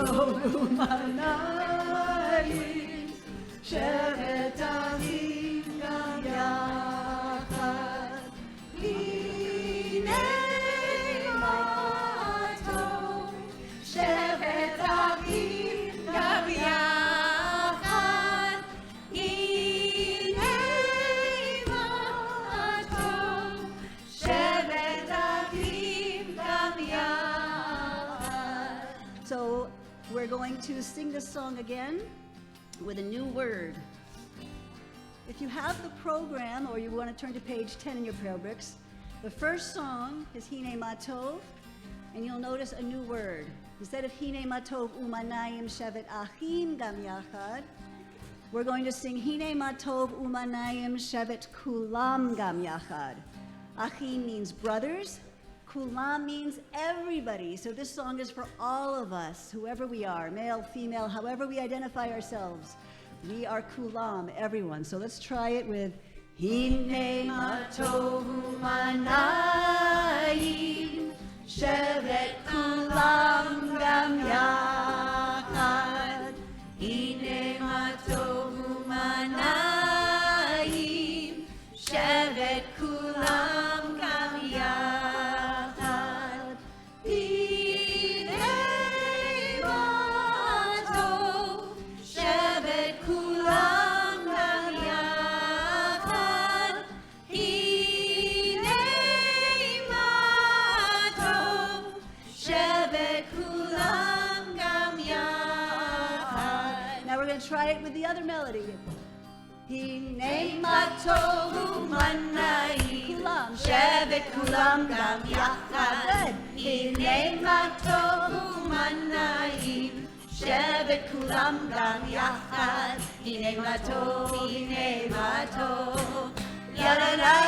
טוב ומנעים, שבת אחים גם יחד. הנה מה טוב, שבת אחים גם יחד. הנה מה טוב, שבת אחים גם יחד. So we're going to sing this song again with a new word. If you have the program or you want to turn to page 10 in your prayer books, the first song is Hine Matov, and you'll notice a new word. Instead of Hine Matov Umanayim Shevet Achim Gam Yachad, we're going to sing Hine Matov Umanayim Shevet Kulam Gam Yachad. Achim means brothers. Kulam means everybody. So this song is for all of us, whoever we are, male, female, however we identify ourselves. We are Kulam, everyone. So let's try it with Hine Matov Umanayim Shevet Kulam Gam Yachad. Hine Matov Umanayim Shevet Kulam Gam Yachad. Hine Matov Shevet Kulam Gam Yachad. Hine Matov Shevet Kulam Gam Yachad. Now we're going to try it with the other melody. Hine Matov Umanayim Kulam Shevet Kulam Gam Yachad. Good. Hine Matov Umanayim Shevet Kulam Gam Yachad. Hine Matov, Hine Matov, Yadadai,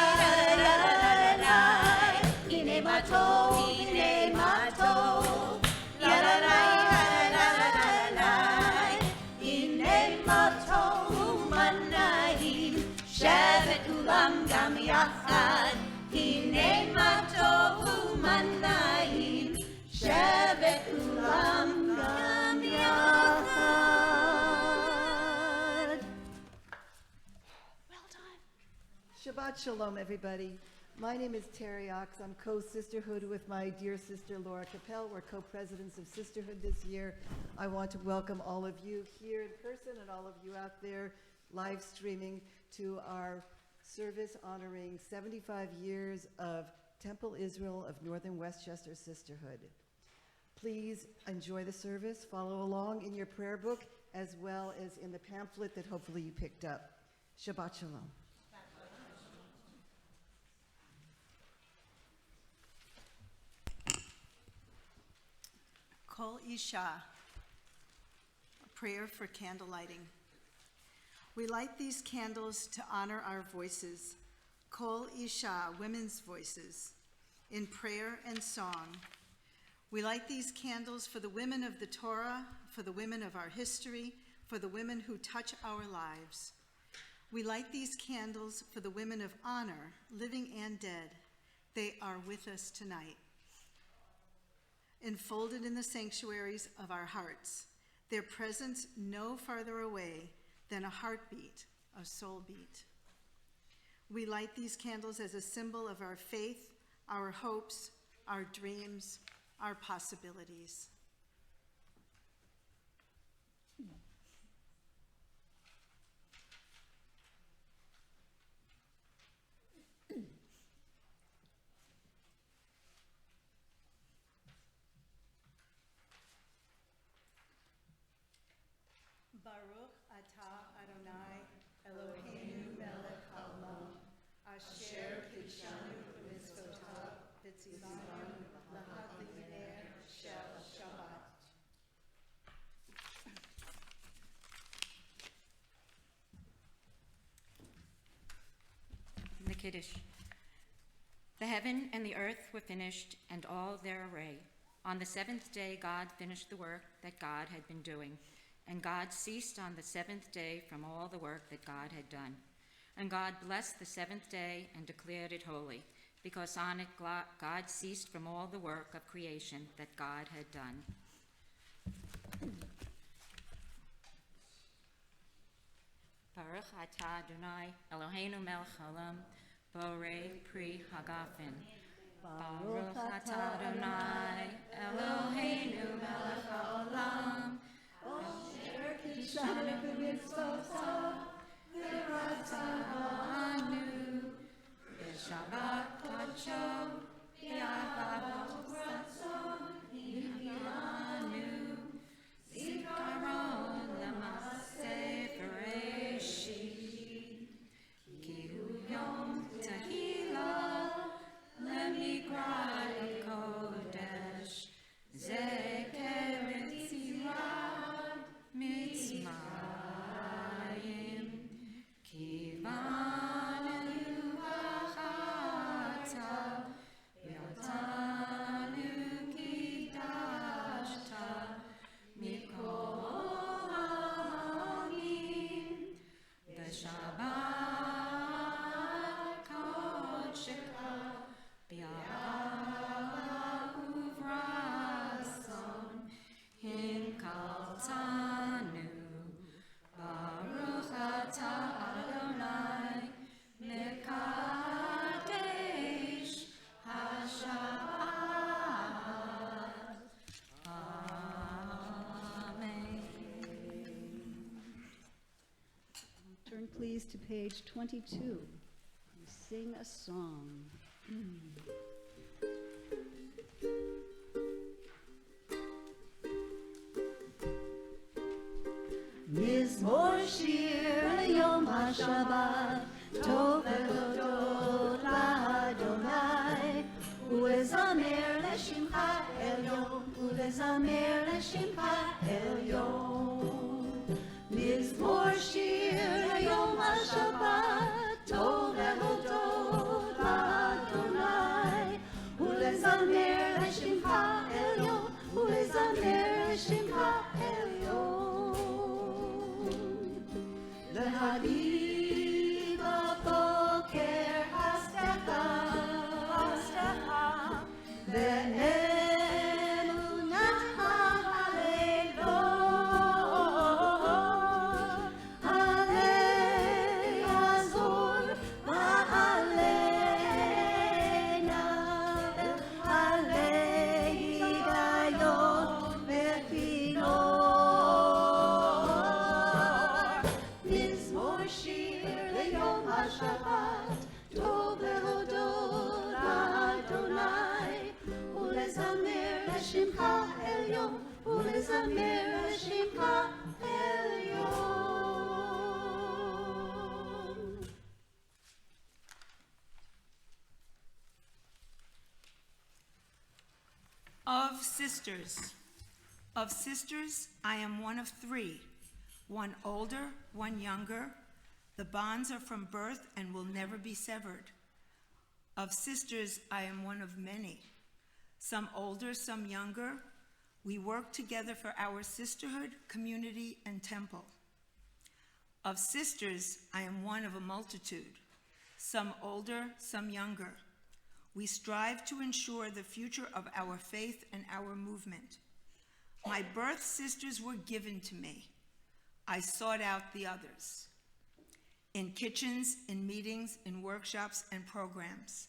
Hine Matov, Hine Matov, Yadadai, Hine Matov Umanayim Shevet Kulam Gam Yachad. Hine Matov Umanayim Shevet Kulam Gam Yachad. Well done. Shabbat Shalom, everybody. My name is Terry Ox. I'm co-Sisterhood with my dear sister Laura Capel. We're co-presidents of Sisterhood this year. I want to welcome all of you here in person and all of you out there live streaming to our service honoring 75 years of Temple Israel of Northern Westchester Sisterhood. Please enjoy the service. Follow along in your prayer book as well as in the pamphlet that hopefully you picked up. Shabbat Shalom. Kol Isha, a prayer for candle lighting. We light these candles to honor our voices, Kol Isha, women's voices, in prayer and song. We light these candles for the women of the Torah, for the women of our history, for the women who touch our lives. We light these candles for the women of honor, living and dead. They are with us tonight. Enfolded in the sanctuaries of our hearts, their presence no farther away than a heartbeat, a soul beat. We light these candles as a symbol of our faith, our hopes, our dreams, our possibilities. Baruch atah Adonai Eloheinu melech haolam asher kidshanu b'mitzvotav v'tzivanu lahadlik ner shel Shabbat. The Kiddush. The heaven and the earth were finished, and all their array. On the seventh day God finished the work that God had been doing. And God ceased on the seventh day from all the work that God had done. And God blessed the seventh day and declared it holy, because on it God ceased from all the work of creation that God had done. Baruch atah Adonai Eloheinu melech haolam, borei pri hagafen. Baruch atah Adonai Eloheinu melech haolam, asher kishanu b'mitzvotav v'ratanu b'shabbat kadsho v'ahavot ratzon v'hiyanu zikaron l'maseh Bereshit ki hu yom tehillah למקרא הקודש, זה כמציאת מצרים, כי בנו בחרת, ואותנו קידשת, מכל העמים, בשבת קודשך. B'ahav u'v'ratzon hinkaltanu, Baruch atah Adonai mekadesh hashabbat. Amen. Turn please to page 22 and sing a song. Mizmor shir yom haShabbat, tov lehodot la'Adonai, ulezamer leshimcha elyon, ulezamer leshimcha elyon. Mizmor shir yom haShabbat, tov lehodot la'Adonai, ulezamer leshimcha elyon, ulezamer leshimcha elyon. להביא בבוקר הסתכה, ואמונת הלילות, עלי יעזור ועלינה, עלי היגיון וכינור. Shabbat, tov lehodot la'Adonai, ulezamer leshimcha elyon, ulezamer leshimcha elyon. Of sisters, I am one of three, one older, one younger. The bonds are from birth and will never be severed. Of sisters, I am one of many, some older, some younger. We work together for our sisterhood, community, and temple. Of sisters, I am one of a multitude, some older, some younger. We strive to ensure the future of our faith and our movement. My birth sisters were given to me. I sought out the others. In kitchens, in meetings, in workshops, and programs.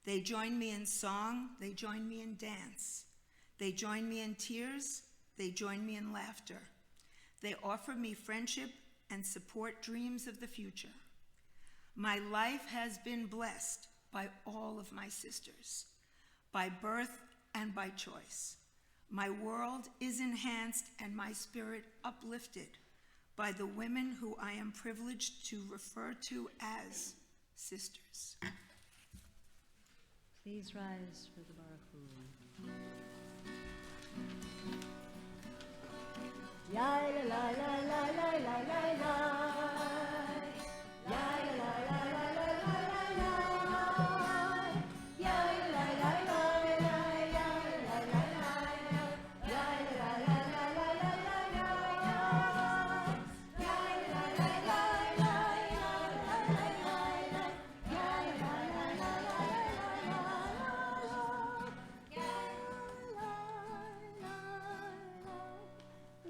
They join me in song, they join me in dance. They join me in tears, they join me in laughter. They offer me friendship and support dreams of the future. My life has been blessed by all of my sisters, by birth and by choice. My world is enhanced and my spirit uplifted by the women who I am privileged to refer to as sisters. Please rise for the Baruch Hu. La la la la la la la la la. La la la la la la la la. La la la la la la la la. La la la la la la la. La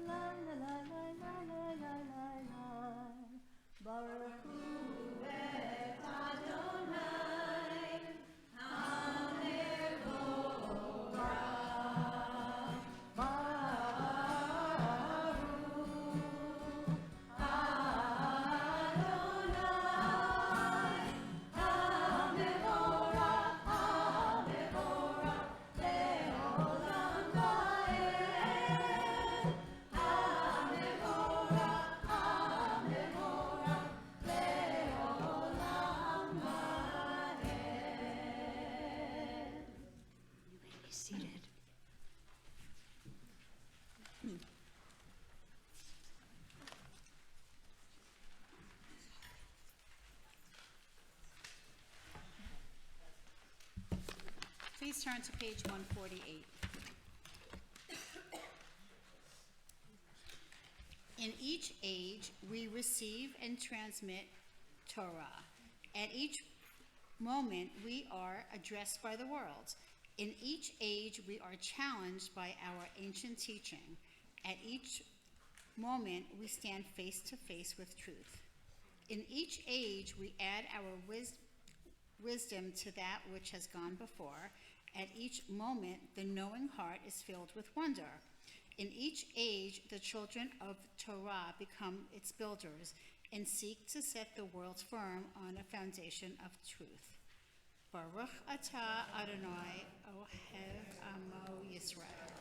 Please turn to page 148. In each age, we receive and transmit Torah. At each moment, we are addressed by the world. In each age, we are challenged by our ancient teaching. At each moment, we stand face to face with truth. In each age, we add our wisdom to that which has gone before. At each moment, the knowing heart is filled with wonder. In each age, the children of Torah become its builders and seek to set the world firm on a foundation of truth. Baruch atah Adonai Ohev Amo Yisrael.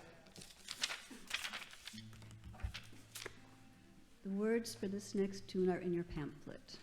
The words for this next tune are in your pamphlet.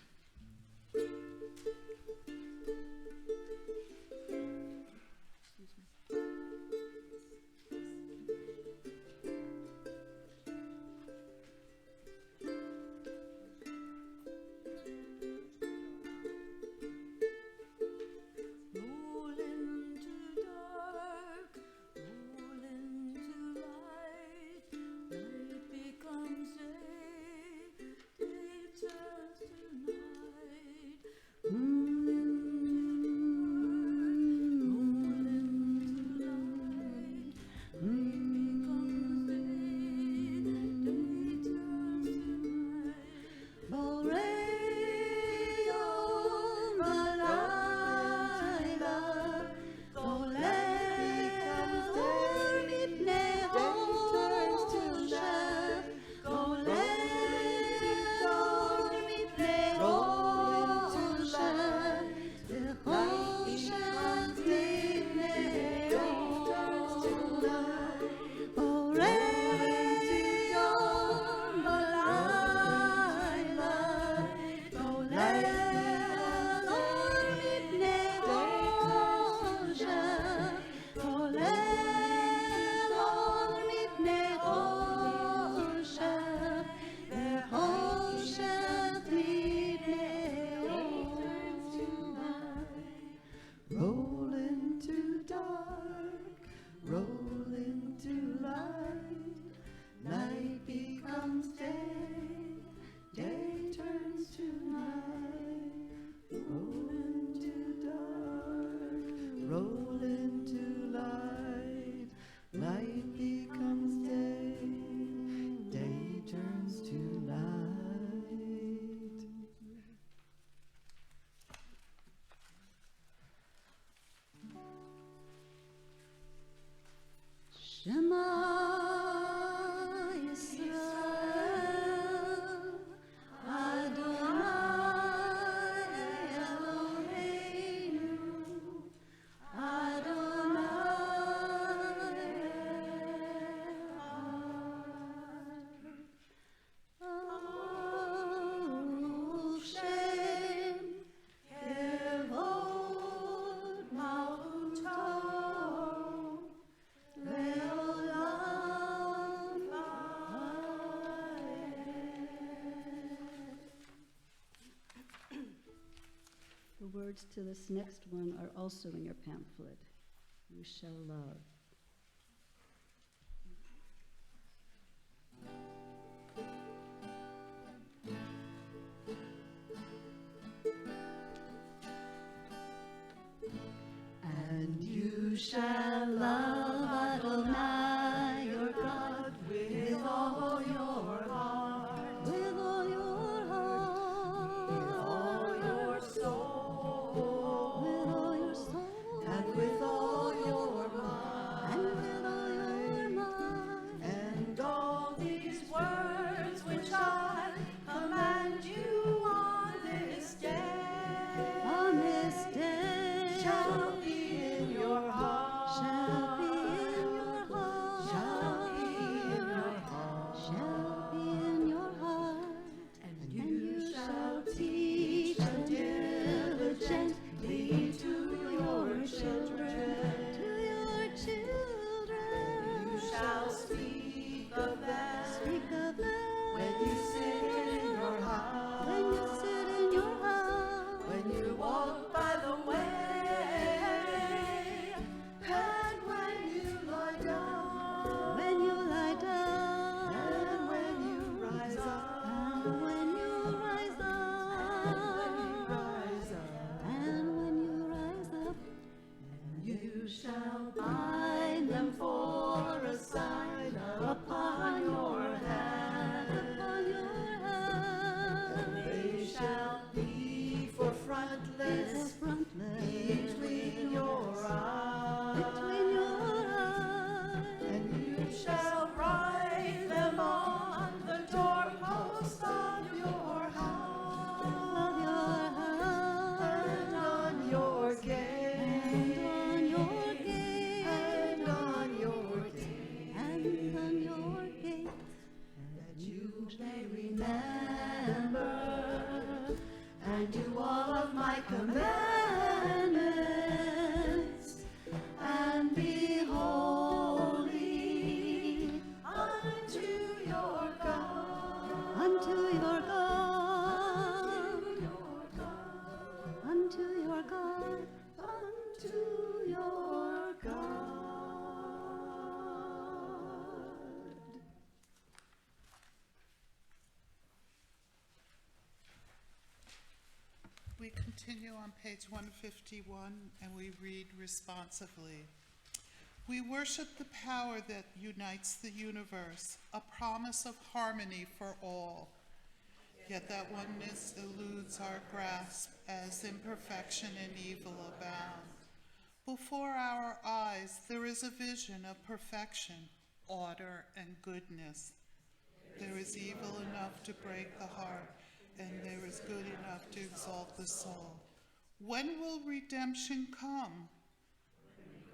The words to this next one are also in your pamphlet. You shall love. And you shall love Adonai, your God, with all your heart, With all your heart, with all your soul, with all your soul, and with all your mind. and with all your mind. And all these words which I command you on this day On this day shall be in your heart. frontlets between your eyes. Between your eyes. And you shall write them on the doorpost of your house. Of your house. And on your gate. And on your gate. And on your gate. And on your gate. That you may remember and do all of my commandments and be holy unto your God. Unto your God. Unto your God. Unto your God. We continue on page 151 and we read responsively. We worship the power that unites the universe, a promise of harmony for all. Yet that oneness eludes our grasp as imperfection and evil abound. Before our eyes there is a vision of perfection, order, and goodness. There is evil enough to break the heart, and there is good enough to exalt the soul. When will redemption come?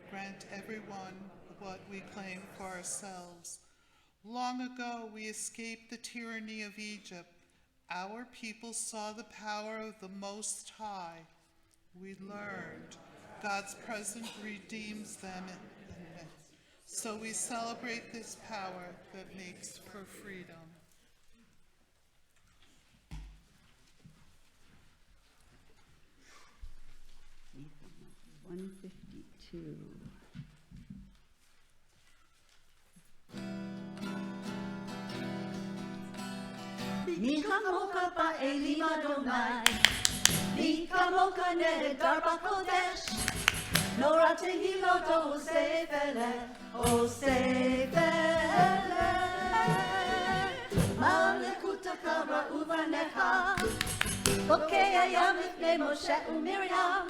Grant everyone what we claim for ourselves. Long ago we escaped the tyranny of Egypt. Our people saw the power of the Most High. We learned God's presence redeems them, so we celebrate this power that makes for freedom. Nathan, 152. Mika moka pa elima donai, Mika moka ne darba kodesh, Nora te hilo do se fele, o se fele. Malekuta kabra uvanecha, Bokea yamit ne Moshe uMiriam,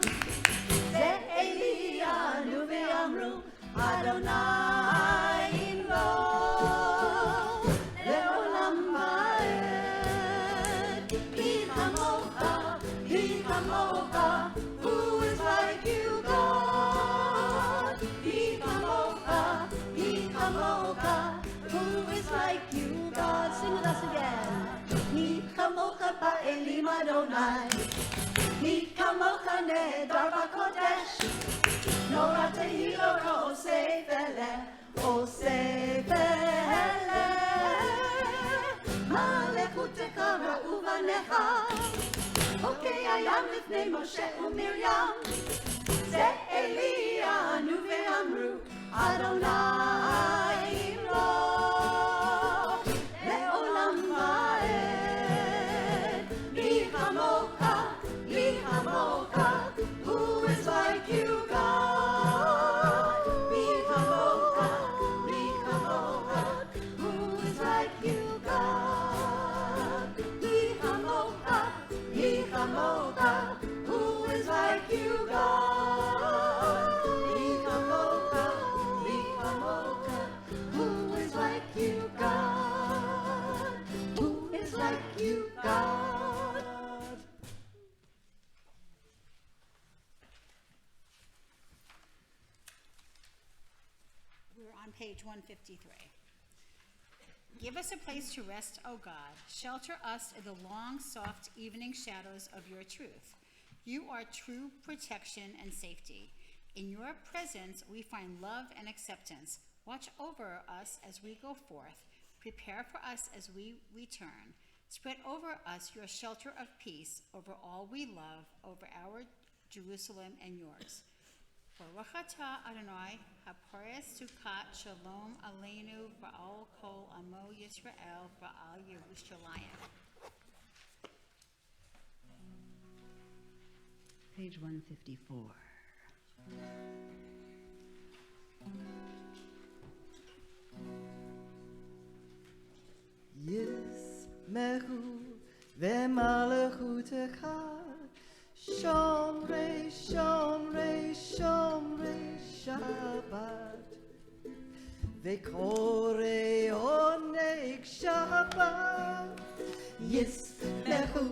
Ze Elia nu ve'amru, Adonai imlo, le'olam va'ed. He kamocha, who is like you, God? He kamocha, who is like you, God? Sing with us again. He kamocha ba'elim Adonai, He kamocha nedar b'kodesh, Nora tehilo o sefele, Malekutecha ra'uvanecha, Okei hayam lifnei Moshe uMiriam, Ze Elia nu ve'amru, Adonai imlo, le'olam va'ed. He kamocha, who is like you, God? He kamocha, who is like you, God? He kamocha, who is like you, God? He kamocha, who is like you, God? Who is like you, God? We're on page 153. Give us a place to rest, O God. Shelter us in the long, soft evening shadows of your truth. You are true protection and safety. In your presence we find love and acceptance. Watch over us as we go forth. Prepare for us as we return. Spread over us your shelter of peace over all we love, over our Jerusalem and yours. Baruch atah Adonai, hapores sukat shalom aleinu v'al kol amo Yisrael v'al Yerushalayim. Page 154. Yismechu v'malechutecha, Shabbat. Vekore oneg Shabbat. Yismechu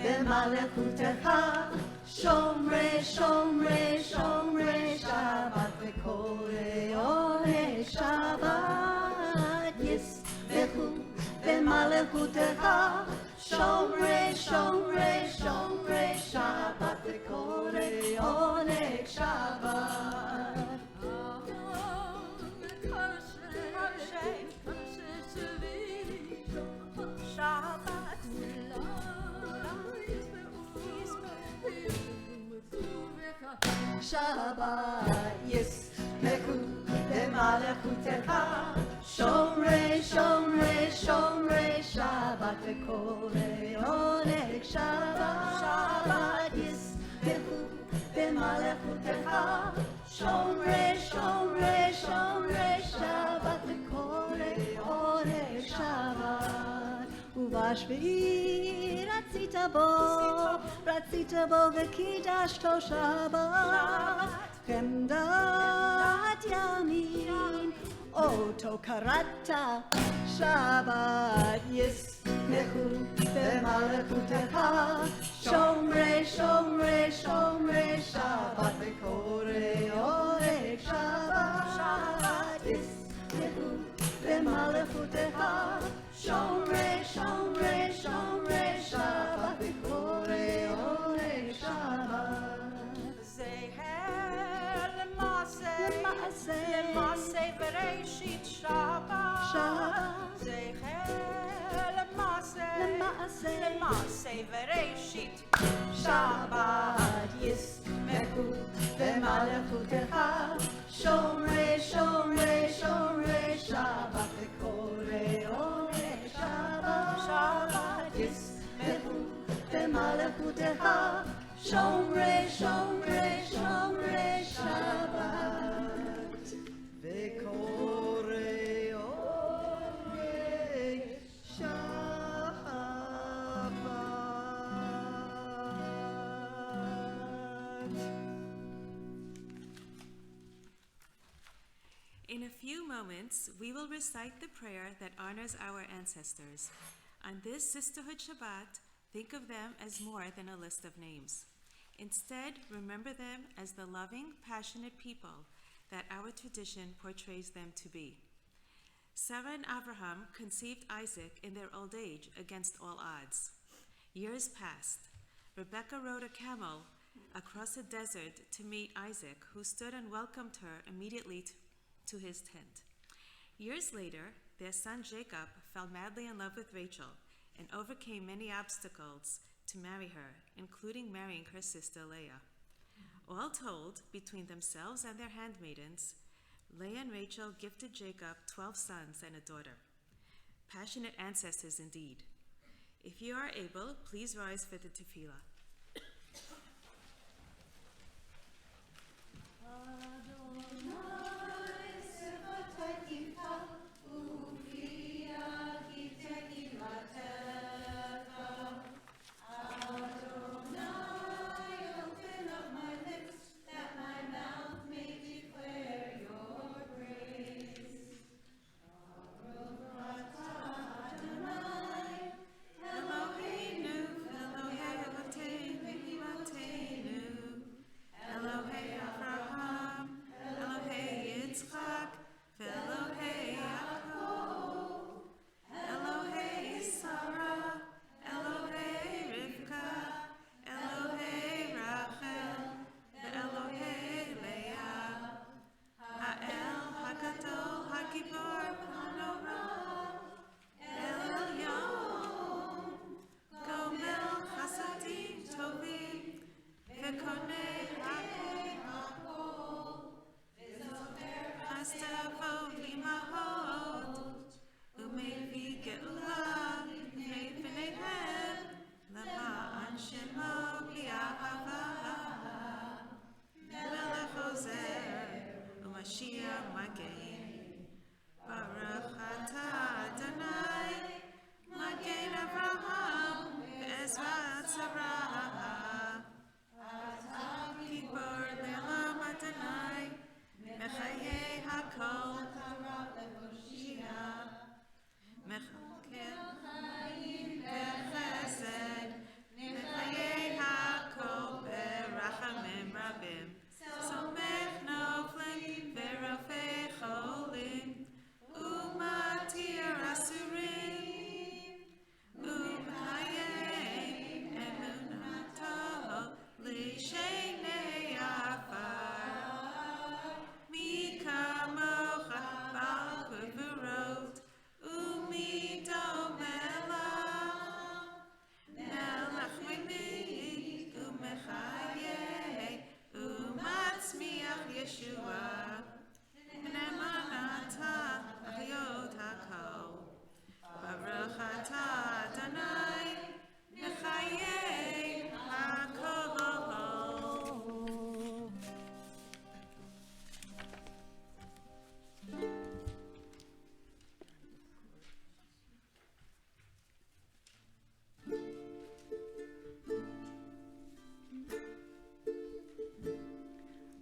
b'malechutecha. Shomre, shomre, shomre Shabbat. Vekore oneg Shabbat. Yismechu b'malechutecha. Shomre, shomre, shomre Shabbat. Vekore oneg Shabbat. Shabbat, yismechu b'malechutecha. Shomre, shomre, shomre Shabbat. Vekore oneg Shabbat. Shabbat, yismechu b'malechutecha. Shomre, shomre, shomre Shabbat. Vekore oneg Shabbat. Uvashvei ratzita bo v'kidashto Shabbat. Chemdat yamin oto karata. Shabbat yismechu b'malechutecha. Shomre, shomre, shomre Shabbat. Vekore oneg Shabbat. Shabbat yismechu b'malechutecha. Shomre, shomre, shomre Shabbat. Vekore oneg Shabbat. Zeher lemase bereshit Shabbat. Zeher lemase bereshit Shabbat yismechu b'malechutecha. Shomre, shomre, shomre Shabbat. Vekore oneg Shabbat. Shabbat yismechu b'malechutecha. Shomre, shomre, shomre Shabbat. Vekore oneg Shabbat. In a few moments, we will recite the prayer that honors our ancestors. On this Sisterhood Shabbat, think of them as more than a list of names. Instead, remember them as the loving, passionate people that our tradition portrays them to be. Sarah and Abraham conceived Isaac in their old age against all odds. Years passed. Rebekah rode a camel across a desert to meet Isaac, who stood and welcomed her immediately to his tent. Years later, their son Jacob fell madly in love with Rachel and overcame many obstacles to marry her, including marrying her sister Leah. All told, between themselves and their handmaidens, Leah and Rachel gifted Jacob 12 sons and a daughter. Passionate ancestors indeed. If you are able, please rise for the tefillah. Eloheinu, Elohei Yeshua, Nemanata Achayot HaKol, Baruch Atah Adonai, Mechayei HaKol.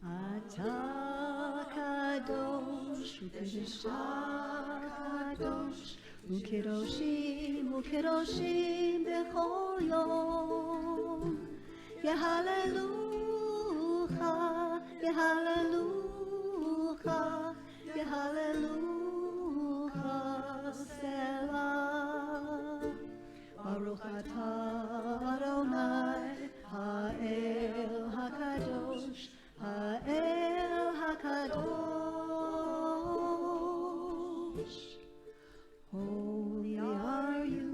Atah kadosh, kadosh, ukedoshim, ukedoshim bechol yom. Yehallelucha, yehallelucha, yehallelucha, Selah. Baruch atah Adonai, ha'el hakadosh, ha'el hakadosh. Holy are you,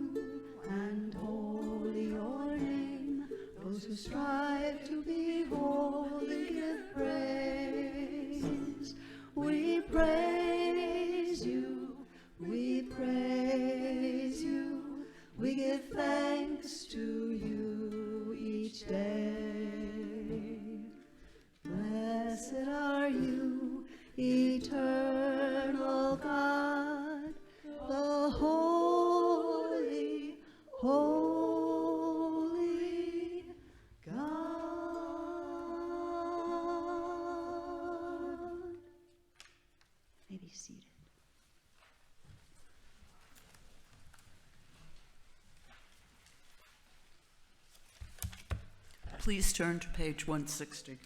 and holy your name. Those who strive to be holy give praise. We praise you, we praise you. We give thanks to you each day. Blessed are you, eternal God, the holy, holy God. May be seated. Please turn to page 160.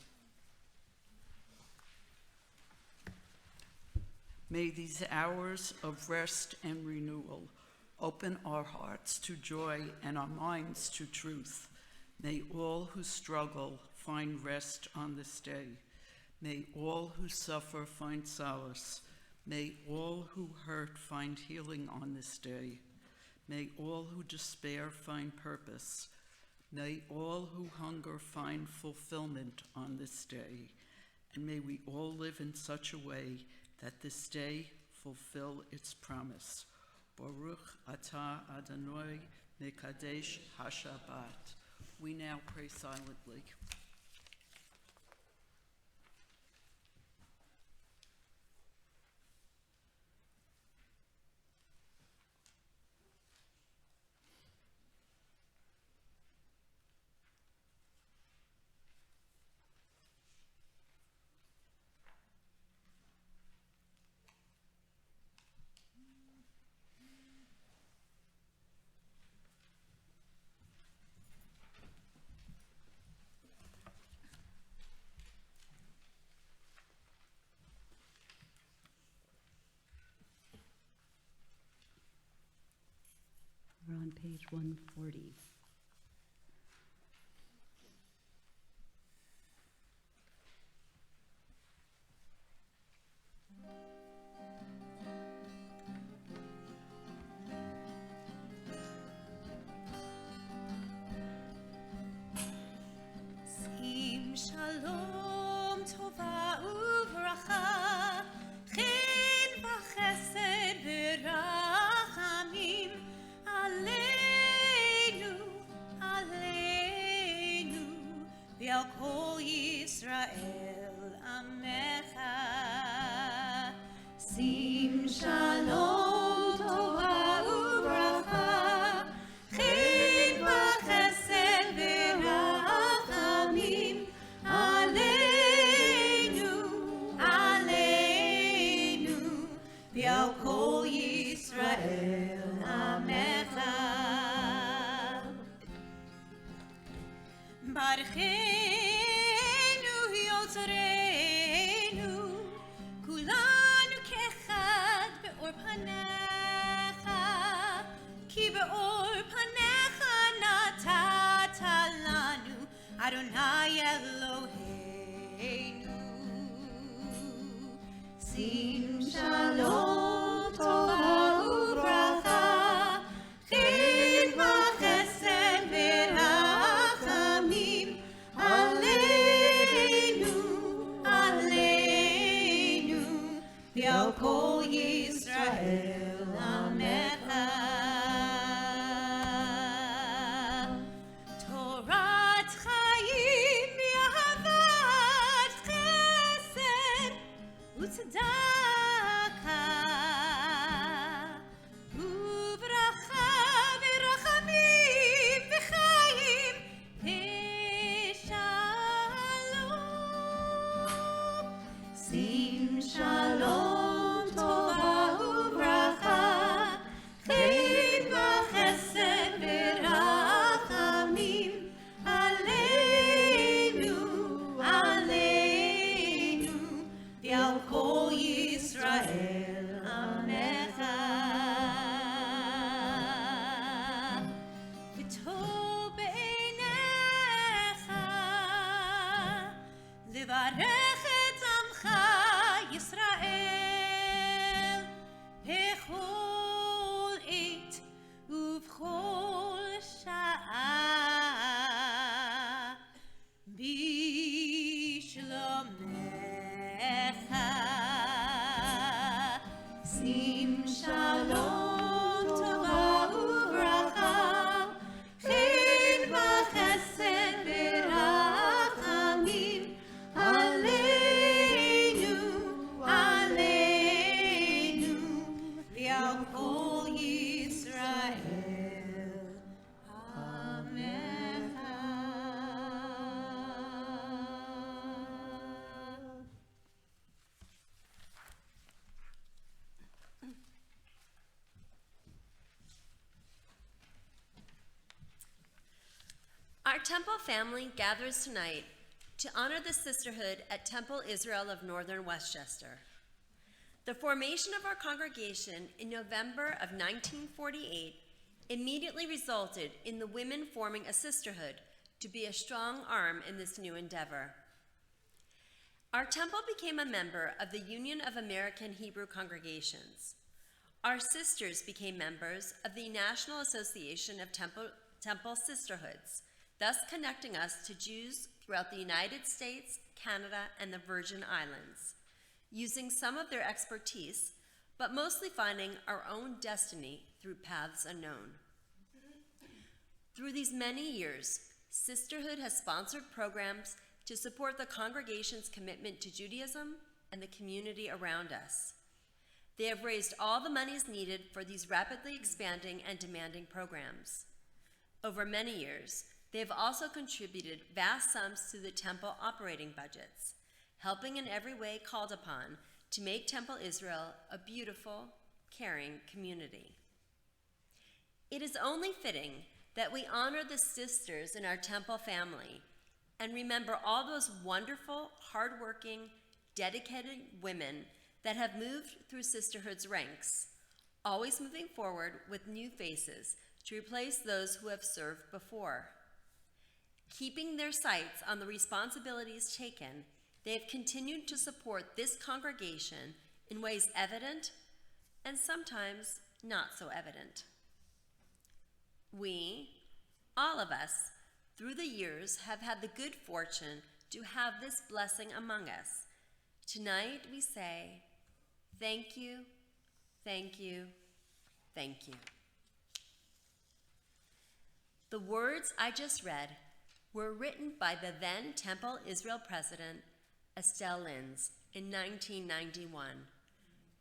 May these hours of rest and renewal open our hearts to joy and our minds to truth. May all who struggle find rest on this day. May all who suffer find solace. May all who hurt find healing on this day. May all who despair find purpose. May all who hunger find fulfillment on this day. And may we all live in such a way that this day fulfill its promise. Baruch atah Adonai mekadesh haShabbat. We now pray silently. We're on page 140. Sim shalom tova uvracha, chen v'chesed v'rachamim, aleinu, aleinu, v'al kol Yisrael amecha. Sim shalom tova uvracha, chen v'chesed v'rachamim, aleinu, aleinu, v'al kol Yisrael amecha. Barchenu yotzreinu, kulanu kechad be'or panecha, ki be'or panecha natata lanu, Adonai Eloheinu. Sim shalom tova uvracha, chen v'chesed v'rachamim, aleinu, aleinu. מברך את עמך ישראל בכל עת ובכל שעה בשלומך שים שלום טובה וברכה חן וחסד ורחמים עלינו עלינו ועל כל ישראל עמך. Our temple family gathers tonight to honor the sisterhood at Temple Israel of Northern Westchester. The formation of our congregation in November of 1948 immediately resulted in the women forming a sisterhood to be a strong arm in this new endeavor. Our temple became a member of the Union of American Hebrew Congregations. Our sisters became members of the National Association of Temple Sisterhoods, thus connecting us to Jews throughout the United States, Canada, and the Virgin Islands, using some of their expertise, but mostly finding our own destiny through paths unknown. Through these many years, Sisterhood has sponsored programs to support the congregation's commitment to Judaism and the community around us. They have raised all the monies needed for these rapidly expanding and demanding programs. Over many years, they have also contributed vast sums to the temple operating budgets, helping in every way called upon to make Temple Israel a beautiful, caring community. It is only fitting that we honor the sisters in our temple family and remember all those wonderful, hardworking, dedicated women that have moved through Sisterhood's ranks, always moving forward with new faces to replace those who have served before. Keeping their sights on the responsibilities taken, they have continued to support this congregation in ways evident and sometimes not so evident. We, all of us, through the years have had the good fortune to have this blessing among us. Tonight we say, thank you, thank you, thank you. The words I just read were written by the then Temple Israel president, Estelle Linz, in 1991,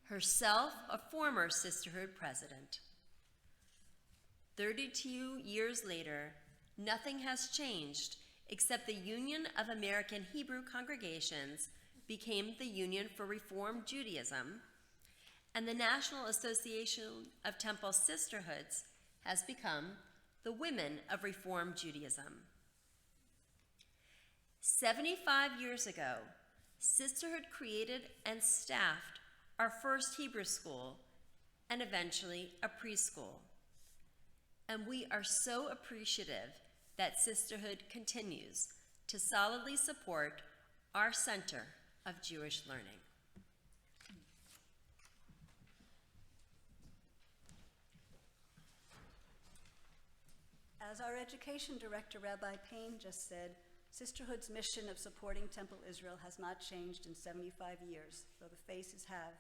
herself a former Sisterhood president. 32 years later, nothing has changed except the Union of American Hebrew Congregations became the Union for Reform Judaism, and the National Association of Temple Sisterhoods has become the Women of Reform Judaism. 75 years ago, Sisterhood created and staffed our first Hebrew school and eventually a preschool. And we are so appreciative that Sisterhood continues to solidly support our Center of Jewish Learning. As our education director, Rabbi Payne, just said, Sisterhood's mission of supporting Temple Israel has not changed in 75 years, though the faces have.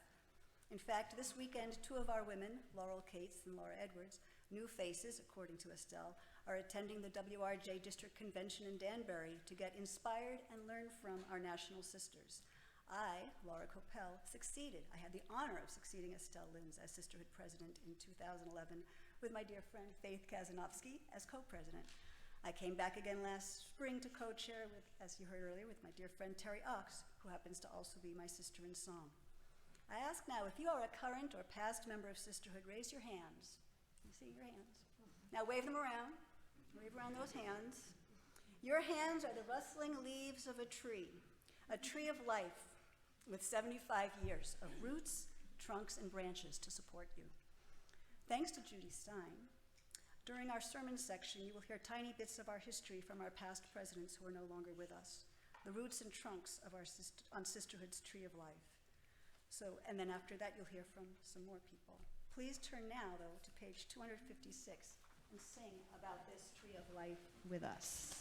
In fact, this weekend, two of our women, Laurel Cates and Laura Edwards, new faces, according to Estelle, are attending the WRJ District Convention in Danbury to get inspired and learn from our national sisters. I, Laura Coppell, succeeded. I had the honor of succeeding Estelle Linz as Sisterhood President in 2011 with my dear friend Faith Kazanovsky as co-president. I came back again last spring to co-chair with, as you heard earlier, with my dear friend Terry Ox, who happens to also be my sister in song. I ask now, if you are a current or past member of Sisterhood, raise your hands. You see your hands? Now wave them around. Wave around those hands. Your hands are the rustling leaves of a tree of life with 75 years of roots, trunks, and branches to support you. Thanks to Judy Stein, during our sermon section, you will hear tiny bits of our history from our past presidents who are no longer with us. the roots and trunks of on Sisterhood's Tree of Life. So, and then after that, you'll hear from some more people. Please turn now, though, to page 256 and sing about this Tree of Life with us.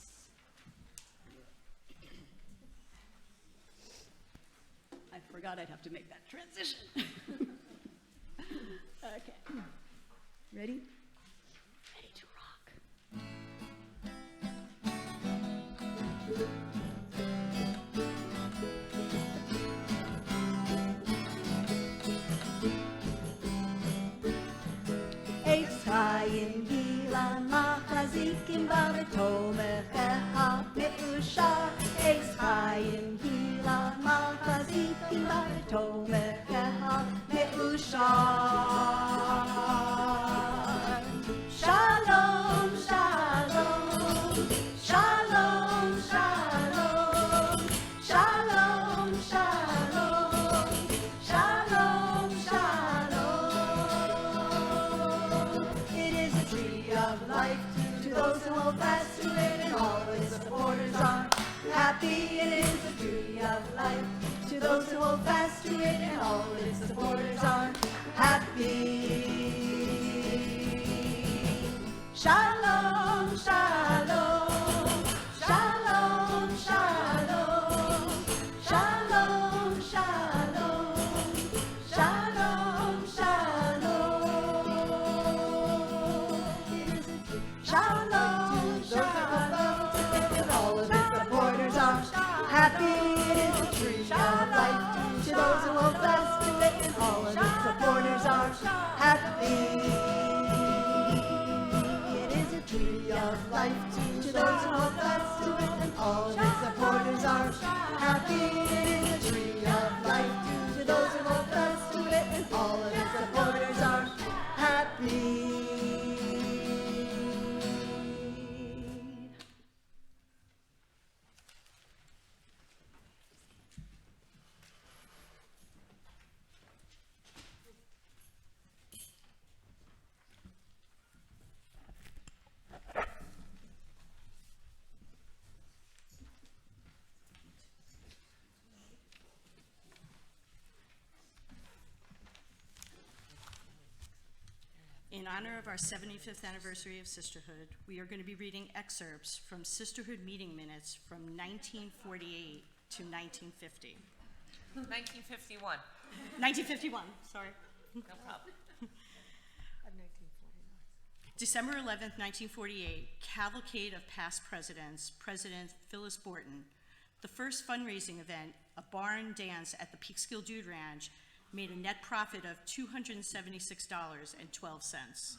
I forgot I'd have to make that transition. Okay. Ready? Ready to rock. Eis Chaim Gilan Machazikim B'Tomecha Me'ushar. Eis Chaim Gilan Machazikim B'Tomecha Me'ushar. Shalom, shalom, shalom, shalom, shalom, shalom, shalom, shalom. It is a tree of life to those who hold fast to it, and all its supporters are happy. It is a tree of life to those who hold fast to it, and all its supporters are happy. Shalom, shalom, shalom, shalom, shalom, shalom, shalom, shalom. It is a tree. Shalom, shalom, and all of its supporters are happy. It is a tree of life to those who hold fast to it, and all of its supporters are happy. Of life to those who hold fast to it, and all of its supporters are happy. It is a tree of life to those who hold fast to it, and all of its supporters are happy. In honor of our 75th anniversary of Sisterhood, we are going to be reading excerpts from Sisterhood meeting minutes from 1948 to 1950. 1951. 1951, sorry. No problem. December 11th, 1948, cavalcade of past presidents, President Phyllis Borton. The first fundraising event, a barn dance at the Peekskill Dude Ranch, made a net profit of $276.12.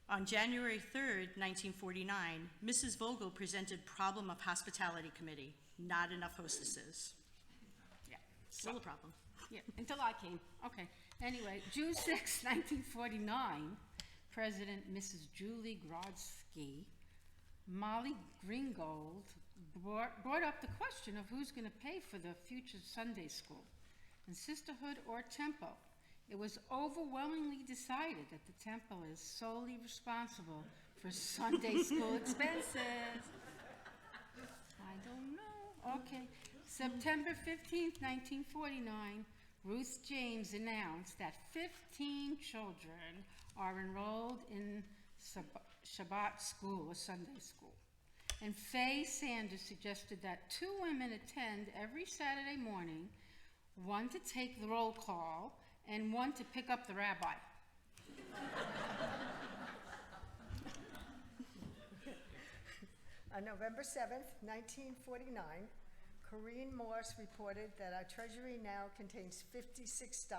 On January 3rd, 1949, Mrs. Vogel presented Problem of Hospitality Committee, not enough hostesses. Yeah, still a problem. Yeah, until I came. Okay. Anyway, June 6, 1949, President Mrs. Julie Grodsky, Molly Greengold brought up the question of who's going to pay for the future Sunday school. In Sisterhood or Temple, it was overwhelmingly decided that the Temple is solely responsible for Sunday school expenses. I don't know. Okay. September 15th, 1949, Ruth James announced that 15 children are enrolled in Shabbat school, a Sunday school. And Faye Sanders suggested that 2 women attend every Saturday morning, one to take the roll call and one to pick up the rabbi. On November 7th, 1949, Corrine Morse reported that our treasury now contains $56.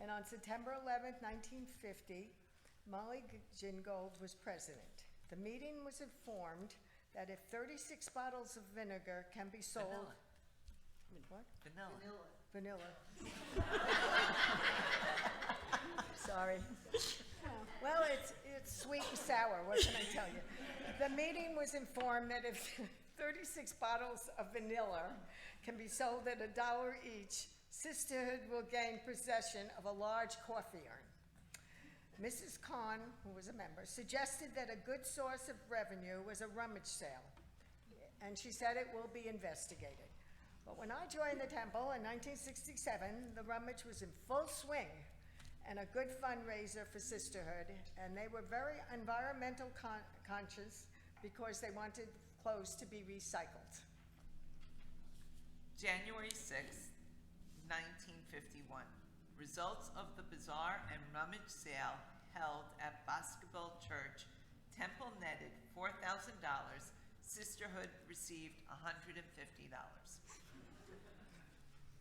And on September 11th, 1950, Molly Gingold was president. The meeting was informed that if 36 bottles of vinegar can be sold... Vanilla. What? Vanilla. Sorry. Well, it's sweet and sour, what can I tell you? The meeting was informed that if 36 bottles of vanilla can be sold at $1 each, Sisterhood will gain possession of a large coffee urn. Mrs. Kahn, who was a member, suggested that a good source of revenue was a rummage sale. and she said it will be investigated. But when I joined the temple in 1967, the rummage was in full swing and a good fundraiser for Sisterhood, and they were very environmental conscious because they wanted clothes to be recycled. January 6th, 1951. Results of the bazaar and rummage sale held at Basketball Church. Temple netted $4,000. Sisterhood received $150.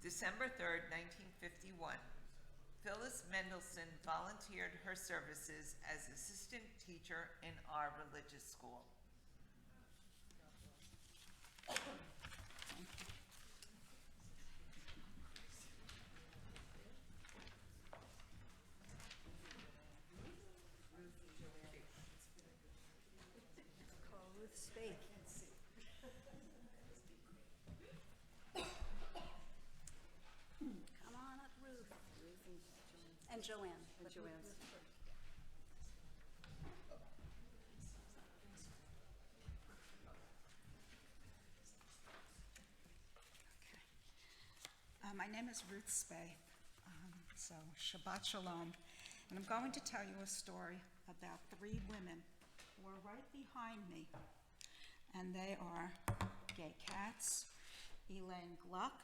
December 3rd, 1951. Phyllis Mendelson volunteered her services as assistant teacher in our religious school. Come on up, Ruth. And Joanne. My name is Ruth Spay, so Shabbat Shalom, and I'm going to tell you a story about 3 women who are right behind me, and they are Gay Katz, Elaine Gluck,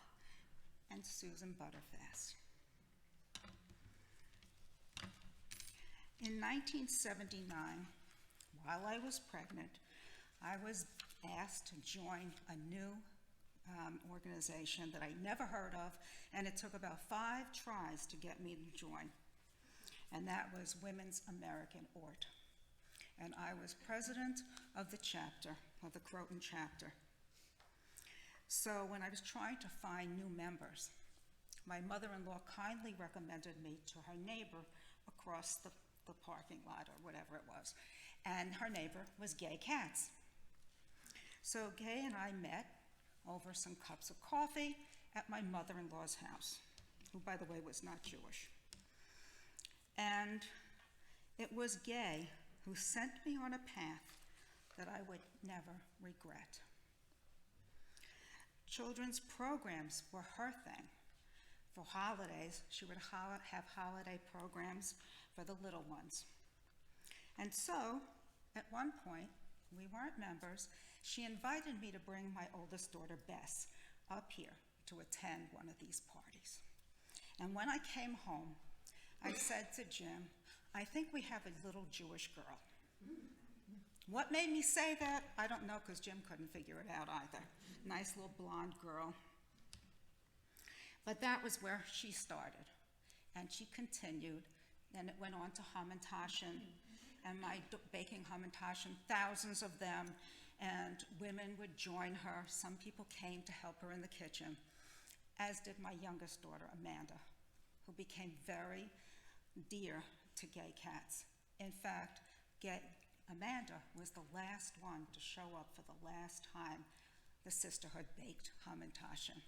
and Susan Butterfast. In 1979, while I was pregnant, I was asked to join a new organization that I never heard of, and it took about 5 tries to get me to join, and that was Women's American Ort. And I was president of the chapter, of the Croton chapter. So when I was trying to find new members, my mother-in-law kindly recommended me to her neighbor across the parking lot or whatever it was, and her neighbor was Gay Katz. So Gay and I met over some cups of coffee at my mother-in-law's house, who, by the way, was not Jewish. And it was Gay who sent me on a path that I would never regret. Children's programs were her thing. For holidays, she would have holiday programs for the little ones. And so, at one point, we weren't members, she invited me to bring my oldest daughter, Bess, up here to attend one of these parties. And when I came home, I said to Jim, I think we have a little Jewish girl. What made me say that? I don't know, because Jim couldn't figure it out either. Nice little blonde girl. But that was where she started. And she continued, and it went on to Hamantashen, and my baking Hamantashen, thousands of them, and women would join her. Some people came to help her in the kitchen, as did my youngest daughter, Amanda, who became very dear to Gay Katz. In fact, Amanda was the last one to show up for the last time the Sisterhood baked Hamantashen.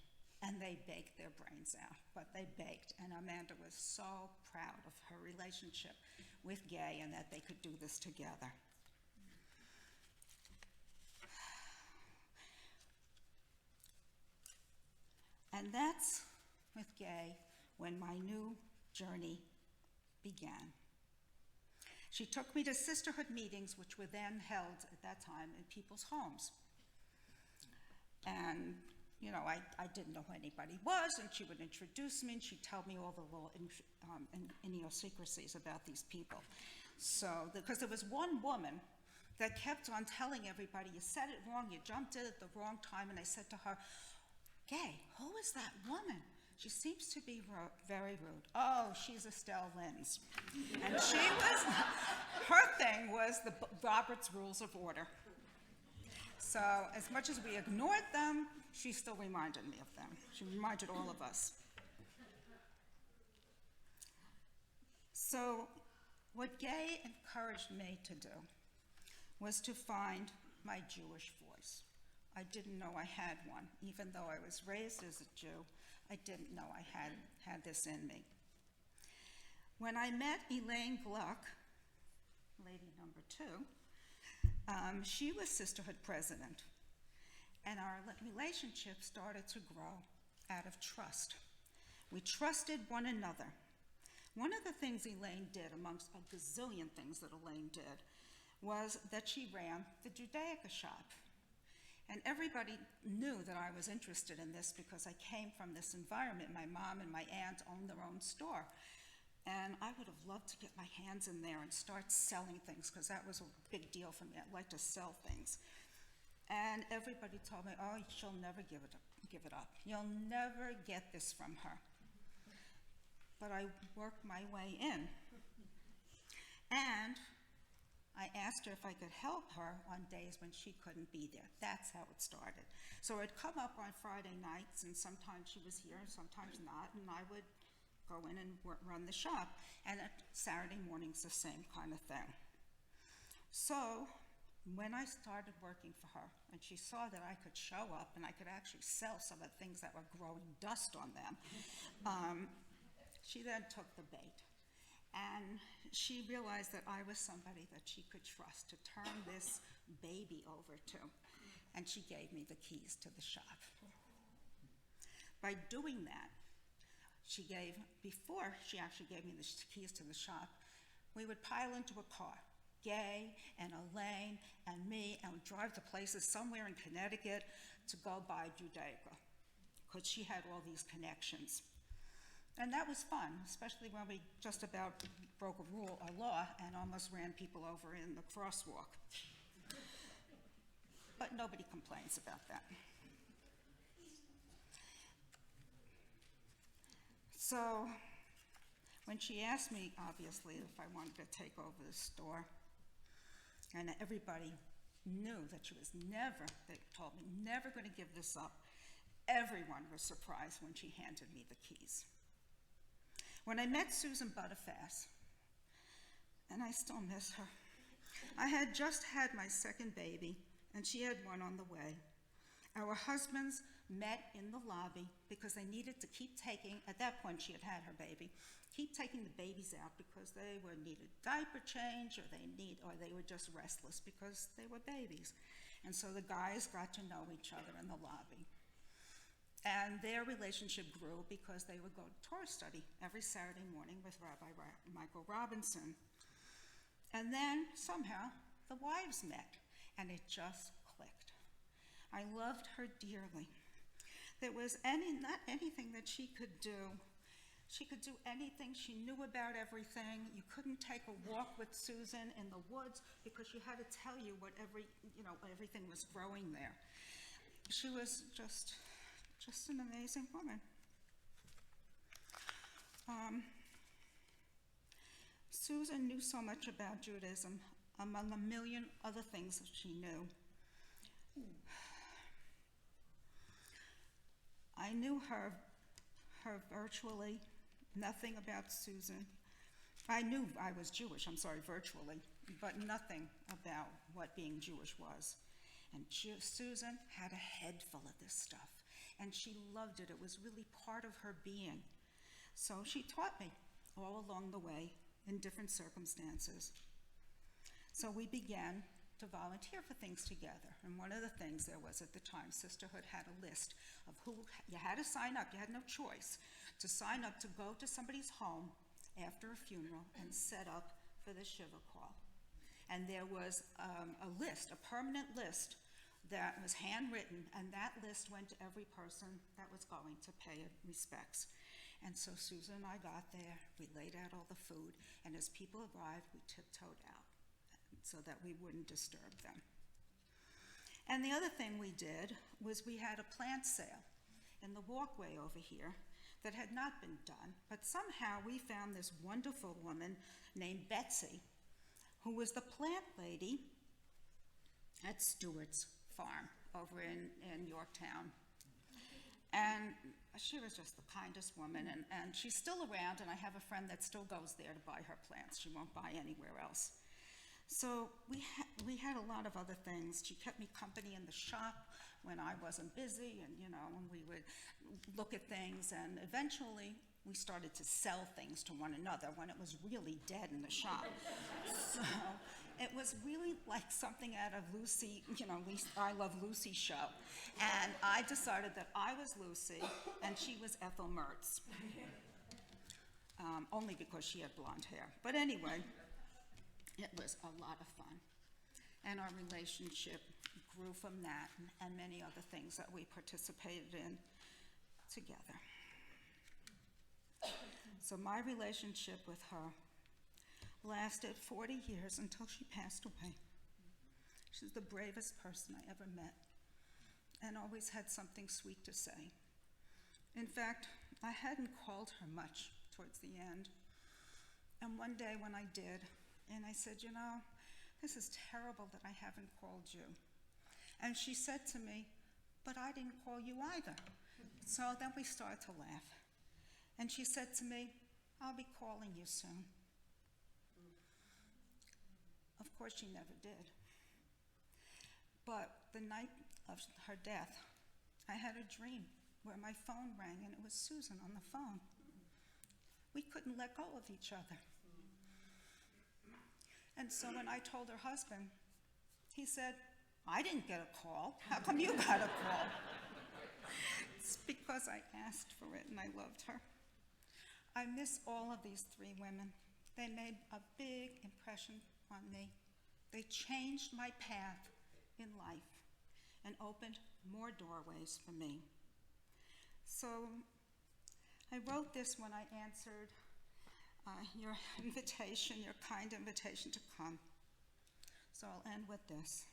And they baked their brains out, but they baked. And Amanda was so proud of her relationship with Gay and that they could do this together. And that's with Gay when my new journey began. She took me to Sisterhood meetings, which were then held at that time in people's homes. And you know, I didn't know who anybody was, and she would introduce me, and she'd tell me all the little idiosyncrasies about these people. So, because there was one woman that kept on telling everybody, you said it wrong, you jumped in at the wrong time, and I said to her, Gay, who is that woman? She seems to be very rude. Oh, she's Estelle Linz. And she was, her thing was the Robert's Rules of Order. So as much as we ignored them, she still reminded me of them. She reminded all of us. So what Gay encouraged me to do was to find my Jewish voice. I didn't know I had one. Even though I was raised as a Jew, I didn't know I had this in me. When I met Elaine Gluck, lady number 2, she was Sisterhood president. And our relationship started to grow out of trust. We trusted one another. One of the things Elaine did, amongst a gazillion things that Elaine did, was that she ran the Judaica shop. And everybody knew that I was interested in this because I came from this environment. My mom and my aunt owned their own store. And I would have loved to get my hands in there and start selling things because that was a big deal for me. I'd like to sell things. And everybody told me, oh, she'll never give it up. You'll never get this from her. But I worked my way in. And I asked her if I could help her on days when she couldn't be there. That's how it started. So I'd come up on Friday nights, and sometimes she was here, and sometimes not, and I would go in and run the shop. And Saturday mornings, the same kind of thing. So when I started working for her, and she saw that I could show up and I could actually sell some of the things that were growing dust on them, she then took the bait. And she realized that I was somebody that she could trust to turn this baby over to. And she gave me the keys to the shop. By doing that, before she actually gave me the keys to the shop, we would pile into a car, Gay and Elaine and me, and would drive to places somewhere in Connecticut to go buy Judaica, because she had all these connections. And that was fun, especially when we just about broke a law and almost ran people over in the crosswalk. But nobody complains about that. So when she asked me, obviously, if I wanted to take over the store, and everybody knew that she was they told me, never going to give this up, everyone was surprised when she handed me the keys. When I met Susan Butterfass, and I still miss her, I had just had my second baby, and she had one on the way. Our husbands met in the lobby because they needed to keep taking, at that point she had had her baby, keep taking the babies out because they needed diaper change, or they were just restless because they were babies. And so the guys got to know each other in the lobby. And their relationship grew because they would go to Torah study every Saturday morning with Rabbi Michael Robinson. And then somehow the wives met, and it just clicked. I loved her dearly. There was not anything that she could do. She could do anything. She knew about everything. You couldn't take a walk with Susan in the woods because she had to tell you what everything was growing there. She was just an amazing woman. Susan knew so much about Judaism, among a million other things that she knew. I knew her virtually, nothing about Susan. I knew I was Jewish, virtually, but nothing about what being Jewish was. And Susan had a head full of this stuff, and she loved it. It was really part of her being. So she taught me all along the way in different circumstances. So we began to volunteer for things together. And one of the things there was at the time, Sisterhood had a list of who you had to sign up. You had no choice to sign up to go to somebody's home after a funeral and set up for the Shiva call. And there was a list, a permanent list that was handwritten, and that list went to every person that was going to pay respects. And so Susan and I got there, we laid out all the food, and as people arrived, we tiptoed out so that we wouldn't disturb them. And the other thing we did was we had a plant sale in the walkway over here that had not been done, but somehow we found this wonderful woman named Betsy, who was the plant lady at Stewart's Farm over in Yorktown. And she was just the kindest woman, and she's still around, and I have a friend that still goes there to buy her plants. She won't buy anywhere else. So we had a lot of other things. She kept me company in the shop when I wasn't busy, and when we would look at things, and eventually we started to sell things to one another when it was really dead in the shop. So it was really like something out of Lucy, I Love Lucy show. And I decided that I was Lucy and she was Ethel Mertz. Only because she had blonde hair. But anyway, it was a lot of fun. And our relationship grew from that and many other things that we participated in together. So my relationship with her lasted 40 years until she passed away. She's the bravest person I ever met and always had something sweet to say. In fact, I hadn't called her much towards the end. And one day when I did, and I said, this is terrible that I haven't called you. And she said to me, but I didn't call you either. So then we started to laugh. And she said to me, I'll be calling you soon. Of course, she never did. But the night of her death, I had a dream where my phone rang and it was Susan on the phone. We couldn't let go of each other. And so when I told her husband, he said, I didn't get a call. How come you got a call? It's because I asked for it and I loved her. I miss all of these three women. They made a big impression on me. They changed my path in life and opened more doorways for me. So I wrote this when I answered your invitation, your kind invitation to come. So I'll end with this.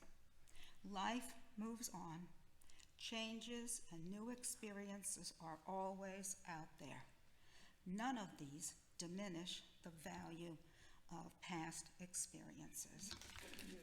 Life moves on. Changes and new experiences are always out there. None of these diminish the value of past experiences. Thank you.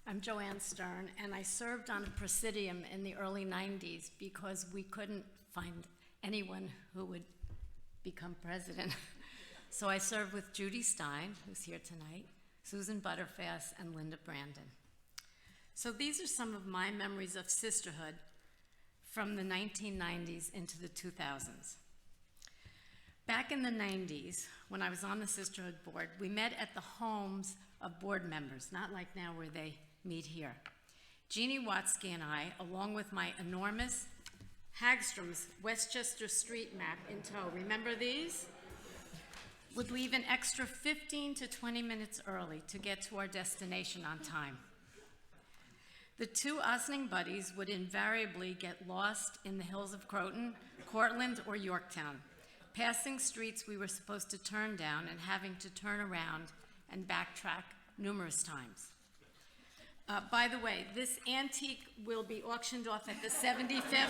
I'm Joanne Stern, and I served on a presidium in the early 90s because we couldn't find anyone who would become president. So I served with Judy Stein, who's here tonight, Susan Butterfass, and Linda Brandon. So these are some of my memories of sisterhood from the 1990s into the 2000s. Back in the 90s, when I was on the Sisterhood board, we met at the homes of board members, not like now where they meet here. Jeannie Watsky and I, along with my enormous Hagstrom's Westchester street map in tow, remember these? Would leave an extra 15 to 20 minutes early to get to our destination on time. The two Osning buddies would invariably get lost in the hills of Croton, Cortland, or Yorktown, passing streets we were supposed to turn down and having to turn around and backtrack numerous times. By the way, this antique will be auctioned off at the 75th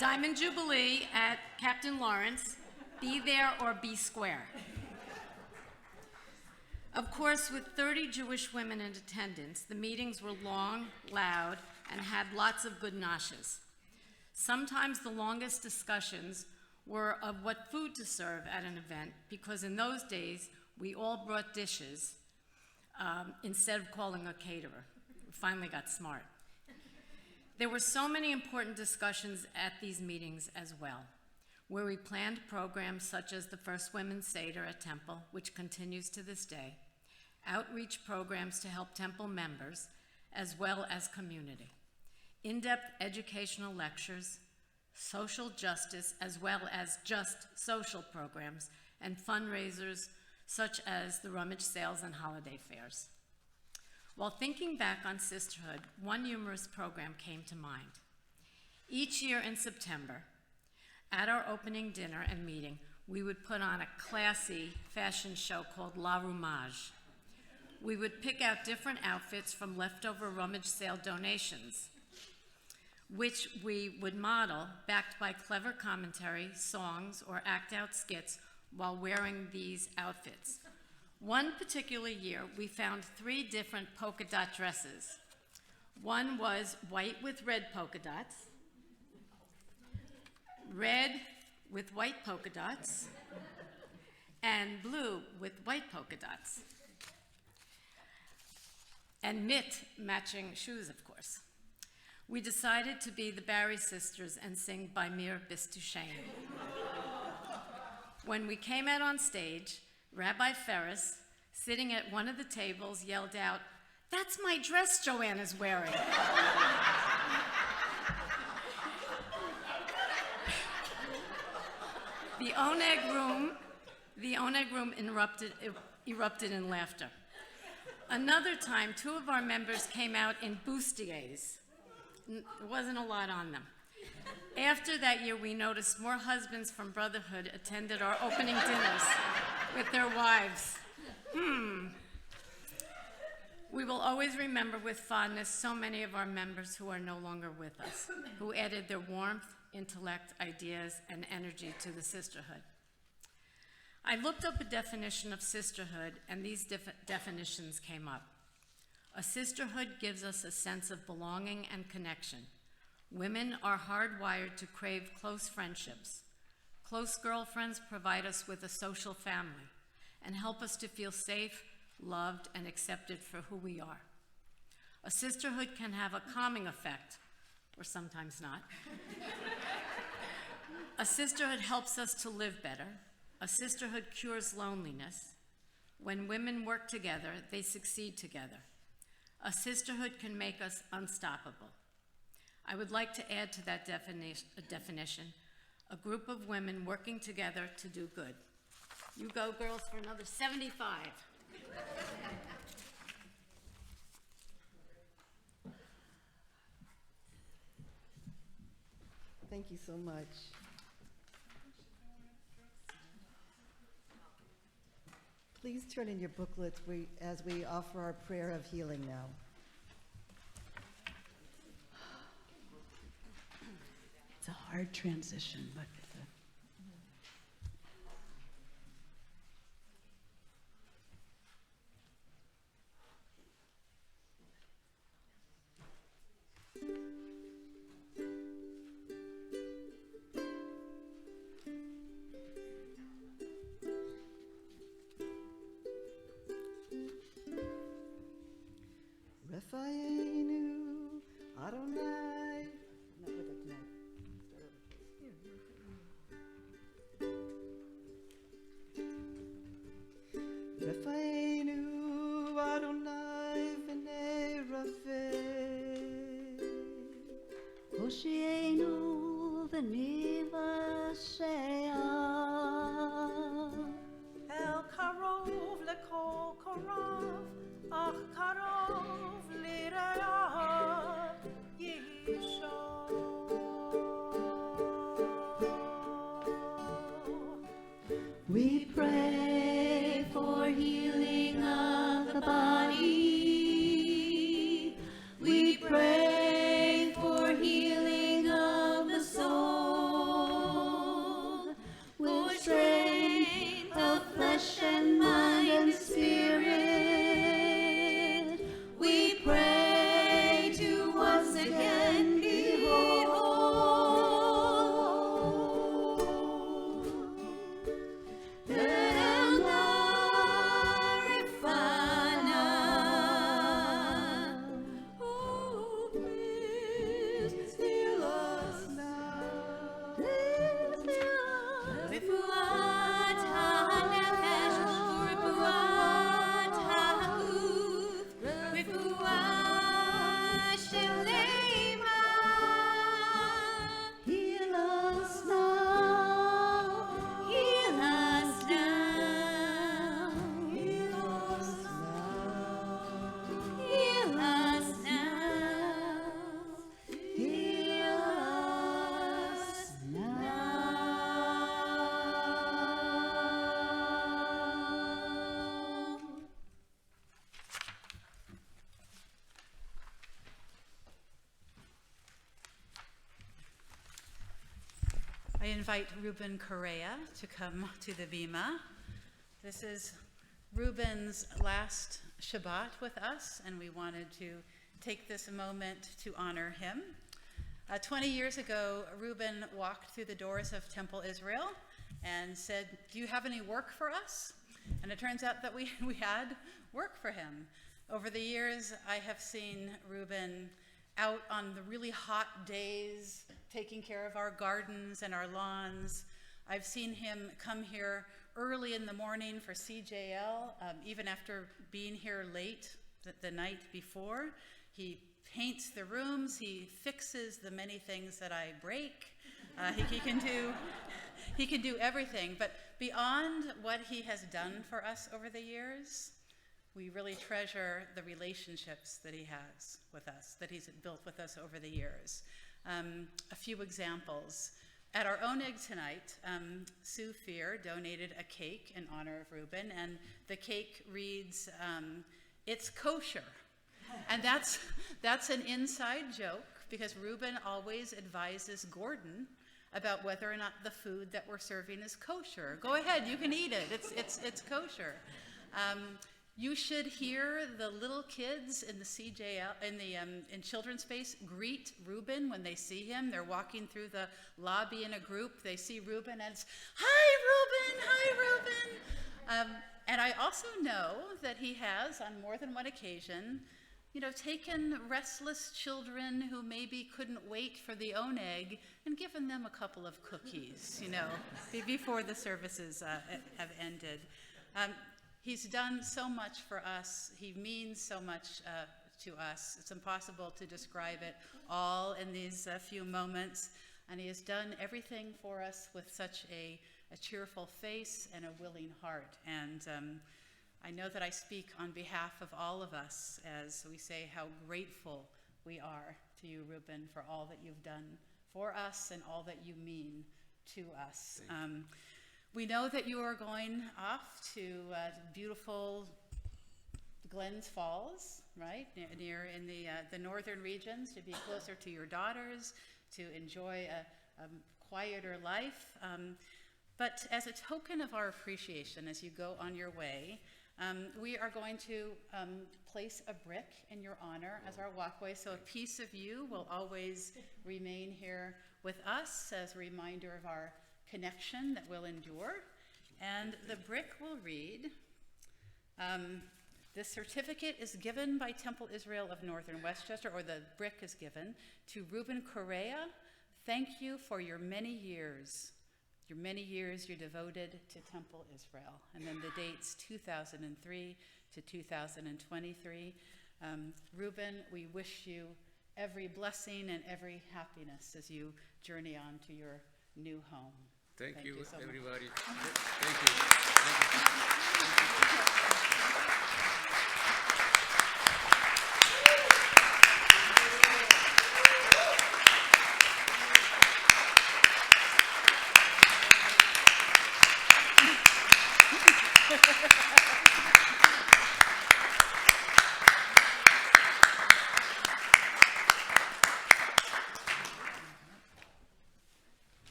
Diamond Jubilee at Captain Lawrence. Be there or be square. Of course, with 30 Jewish women in attendance, the meetings were long, loud, and had lots of good noshes. Sometimes the longest discussions were of what food to serve at an event, because in those days, we all brought dishes instead of calling a caterer. We finally got smart. There were so many important discussions at these meetings as well, where we planned programs such as the First Women's Seder at Temple, which continues to this day, outreach programs to help Temple members, as well as community, in-depth educational lectures, social justice, as well as just social programs, and fundraisers such as the rummage sales and holiday fairs. While thinking back on sisterhood, one humorous program came to mind. Each year in September, at our opening dinner and meeting, we would put on a classy fashion show called La Rumage. We would pick out different outfits from leftover rummage sale donations, which we would model, backed by clever commentary, songs, or act-out skits while wearing these outfits. One particular year, we found 3 different polka dot dresses. One was white with red polka dots, red with white polka dots and blue with white polka dots. And knit matching shoes, of course. We decided to be the Barry Sisters and sing By Mir Bist Du Shame. When we came out on stage, Rabbi Ferris, sitting at one of the tables, yelled out, "That's my dress Joanna's wearing." The Oneg room erupted in laughter. Another time, two of our members came out in bustiers. There wasn't a lot on them. After that year, we noticed more husbands from Brotherhood attended our opening dinners with their wives. We will always remember with fondness so many of our members who are no longer with us, who added their warmth, intellect, ideas, and energy to the sisterhood. I looked up a definition of sisterhood, and these definitions came up. A sisterhood gives us a sense of belonging and connection. Women are hardwired to crave close friendships. Close girlfriends provide us with a social family and help us to feel safe, loved, and accepted for who we are. A sisterhood can have a calming effect, or sometimes not. A sisterhood helps us to live better. A sisterhood cures loneliness. When women work together, they succeed together. A sisterhood can make us unstoppable. I would like to add to that definition, a group of women working together to do good. You go, girls, for another 75. Thank you so much. Please turn in your booklets as we offer our prayer of healing now. It's a hard transition, but Refayenu Adonai. Not with it tonight. Refayenu Adonai v'nei rafeh. Hoshienu v'niva El karov lekol korav, ach karov lireah yisho. We pray for healing of the body. We pray for healing of the soul. For strength of flesh and mind and spirit. We pray to once again be whole. I invite Ruben Correa to come to the bima. This is Ruben's last Shabbat with us, and we wanted to take this moment to honor him. 20 years ago, Reuben walked through the doors of Temple Israel and said, "Do you have any work for us?" And it turns out that we had work for him. Over the years, I have seen Reuben out on the really hot days, taking care of our gardens and our lawns. I've seen him come here early in the morning for CJL, even after being here late the night before. He paints the rooms, he fixes the many things that I break. He can do everything, but beyond what he has done for us over the years, we really treasure the relationships that he has with us, that he's built with us over the years. A few examples. At our Oneg tonight, Sue Fear donated a cake in honor of Reuben, and the cake reads, "It's kosher." And that's an inside joke, because Reuben always advises Gordon about whether or not the food that we're serving is kosher. Go ahead, you can eat it. It's kosher. You should hear the little kids in the CJL in Children's Space greet Reuben when they see him. They're walking through the lobby in a group. They see Reuben and it's, "Hi, Reuben! Hi, Reuben!" And I also know that he has, on more than one occasion, taken restless children who maybe couldn't wait for the Oneg and given them a couple of cookies, before the services have ended. He's done so much for us. He means so much to us. It's impossible to describe it all in these few moments. And he has done everything for us with such a cheerful face and a willing heart. And I know that I speak on behalf of all of us as we say how grateful we are to you, Reuben, for all that you've done for us and all that you mean to us. We know that you are going off to beautiful Glens Falls, right, near in the northern regions, to be closer to your daughters, to enjoy a quieter life. But as a token of our appreciation as you go on your way, we are going to place a brick in your honor as our walkway, so a piece of you will always remain here with us as a reminder of our connection that will endure. And the brick will read, "This certificate is given by Temple Israel of Northern Westchester," or the brick is given, "to Reuben Correa. Thank you for your many years you devoted to Temple Israel." And then the dates 2003 to 2023. Reuben, we wish you every blessing and every happiness as you journey on to your new home. Thank you so much. everybody. Thank you.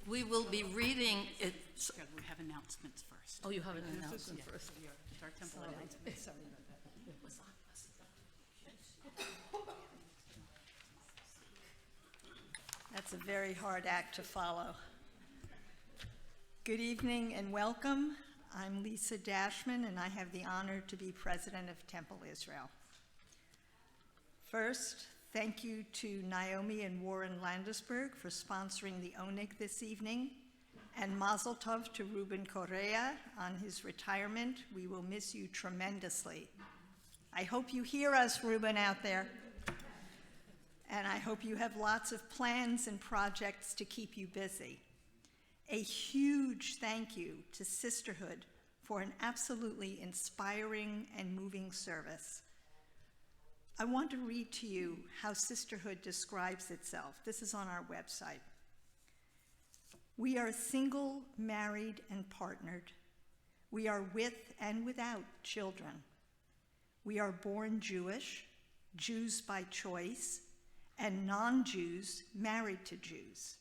We will be reading it. We have announcements first. Oh, you have an announcement Yeah. first. It's our temple announcements. Sorry about that. That's a very hard act to follow. Good evening and welcome. I'm Lisa Dashman, and I have the honor to be president of Temple Israel. First, thank you to Naomi and Warren Landisberg for sponsoring the Oneg this evening, and Mazel Tov to Reuben Correa on his retirement. We will miss you tremendously. I hope you hear us, Reuben, out there. And I hope you have lots of plans and projects to keep you busy. A huge thank you to Sisterhood for an absolutely inspiring and moving service. I want to read to you how Sisterhood describes itself. This is on our website. "We are single, married, and partnered. We are with and without children. We are born Jewish, Jews by choice, and non-Jews married to Jews.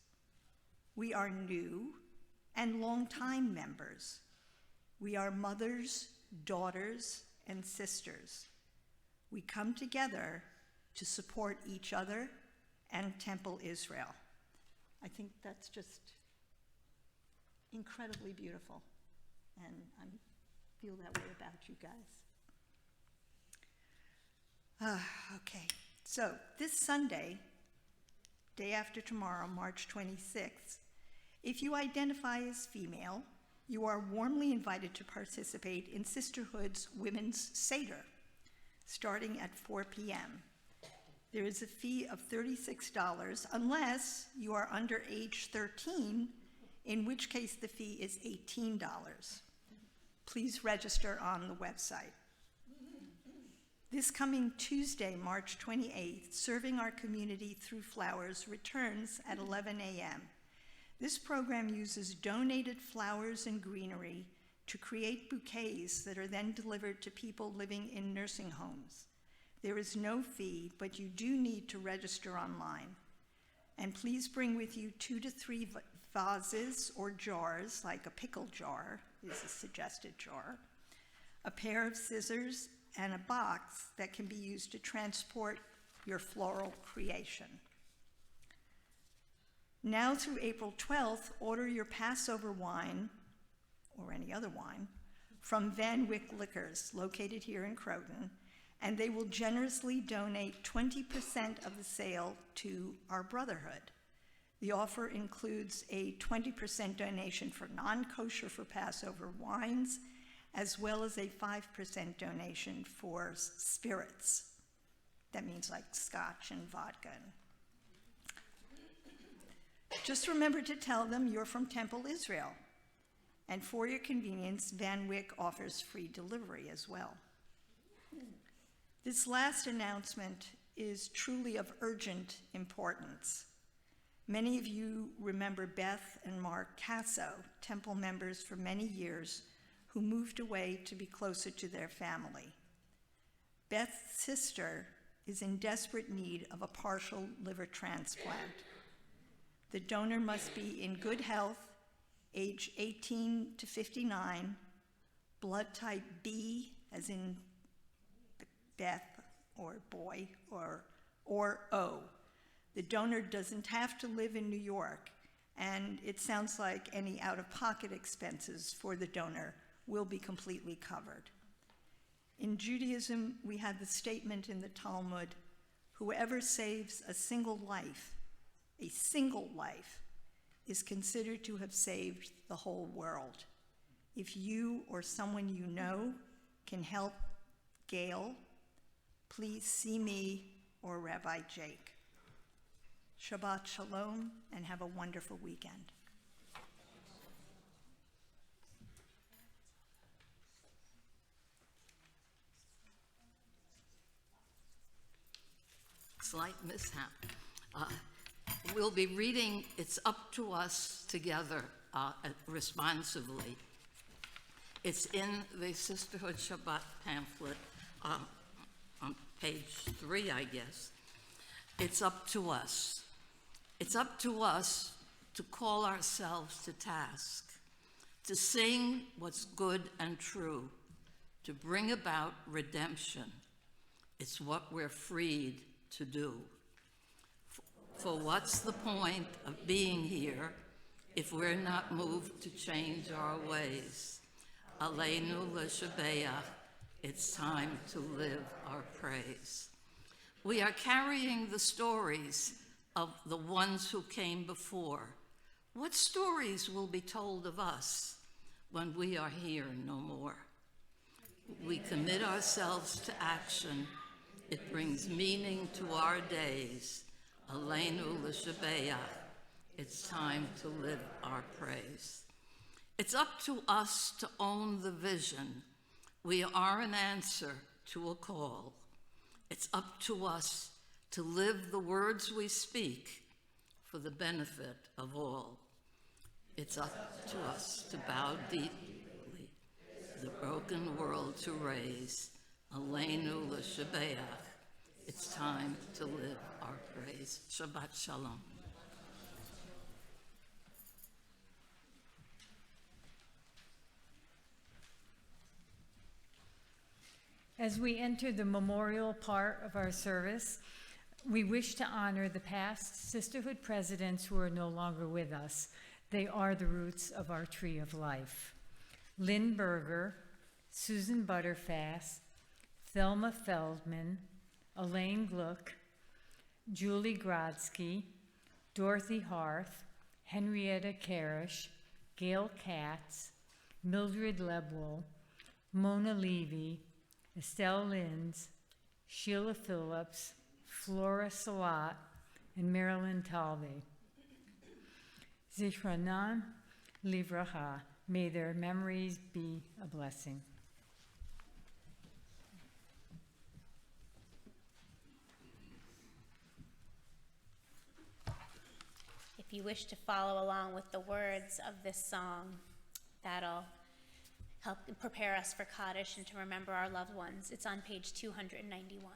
We are new and long-time members. We are mothers, daughters, and sisters. We come together to support each other and Temple Israel. I think that's just incredibly beautiful, and I feel that way about you guys. Okay, so this Sunday, day after tomorrow, March 26th, if you identify as female, you are warmly invited to participate in Sisterhood's Women's Seder, starting at 4 p.m. There is a fee of $36 unless you are under age 13, in which case the fee is $18. Please register on the website. This coming Tuesday, March 28th, Serving Our Community Through Flowers returns at 11 a.m. This program uses donated flowers and greenery to create bouquets that are then delivered to people living in nursing homes. There is no fee, but you do need to register online. And please bring with you 2 to 3 vases or jars, like a pickle jar is a suggested jar, a pair of scissors, and a box that can be used to transport your floral creation. Now through April 12th, order your Passover wine, or any other wine, from Van Wyck Liquors, located here in Croton, and they will generously donate 20% of the sale to our Brotherhood. The offer includes a 20% donation for non-kosher for Passover wines, as well as a 5% donation for spirits. That means like scotch and vodka. Just remember to tell them you're from Temple Israel. And for your convenience, Van Wyck offers free delivery as well. This last announcement is truly of urgent importance. Many of you remember Beth and Mark Casso, Temple members for many years, who moved away to be closer to their family. Beth's sister is in desperate need of a partial liver transplant. The donor must be in good health, age 18 to 59, blood type B, as in Beth or boy, or O. The donor doesn't have to live in New York, and it sounds like any out-of-pocket expenses for the donor will be completely covered. In Judaism, we have the statement in the Talmud, whoever saves a single life, is considered to have saved the whole world. If you or someone you know can help Gail, please see me or Rabbi Jake. Shabbat Shalom, and have a wonderful weekend. Slight mishap. We'll be reading It's Up to Us together responsively. It's in the Sisterhood Shabbat pamphlet on page 3, I guess. It's up to us. It's up to us to call ourselves to task, to sing what's good and true, to bring about redemption. It's what we're freed to do. For what's the point of being here if we're not moved to change our ways? Aleinu l'shabeach, it's time to live our praise. We are carrying the stories of the ones who came before. What stories will be told of us when we are here no more? We commit ourselves to action. It brings meaning to our days. Aleinu l'shabeach, it's time to live our praise. It's up to us to own the vision. We are an answer to a call. It's up to us to live the words we speak for the benefit of all. It's up to us to bow deeply, the broken world to raise. Aleinu l'shabeach, it's time to live our praise. Shabbat Shalom. As we enter the memorial part of our service, we wish to honor the past Sisterhood presidents who are no longer with us. They are the roots of our tree of life. Lynn Berger, Susan Butterfass, Thelma Feldman, Elaine Gluck, Julie Grodsky, Dorothy Harth, Henrietta Karish, Gail Katz, Mildred Lebwohl, Mona Levy, Estelle Linz, Sheila Phillips, Flora Salat, and Marilyn Talvey. Zichronan Livracha. May their memories be a blessing. If you wish to follow along with the words of this song, that'll help prepare us for Kaddish and to remember our loved ones. It's on page 291.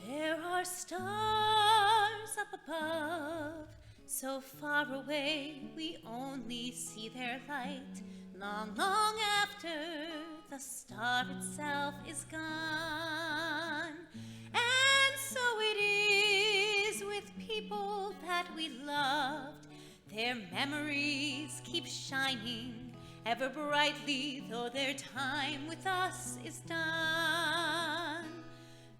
There are stars up above, so far away we only see their light. Long, long after the star itself is gone. And so it is with people that we loved. Their memories keep shining ever brightly, though their time with us is done.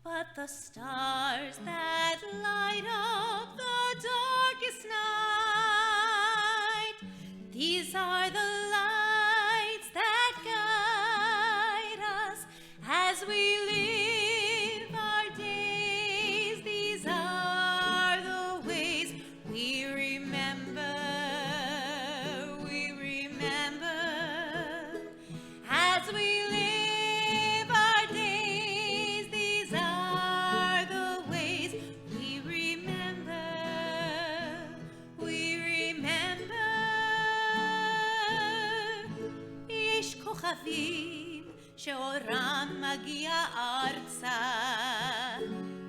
But the stars that light up the darkest night, these are the lights that guide us as we live our days. These are the ways we remember as we live our days. These are the ways we remember. יש כוכבים שאורם מגיע ארצה,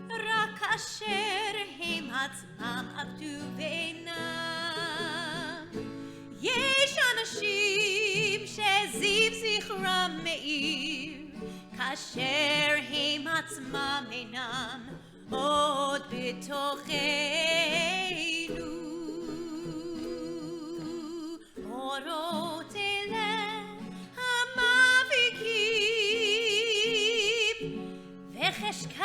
רק כאשר הם עצמם עבדו בעינם. יש אנשים שזיו זכרם מאיר, כאשר הם עצמם אינם עוד בתוכנו. אורות אלה המאביקים וחשכת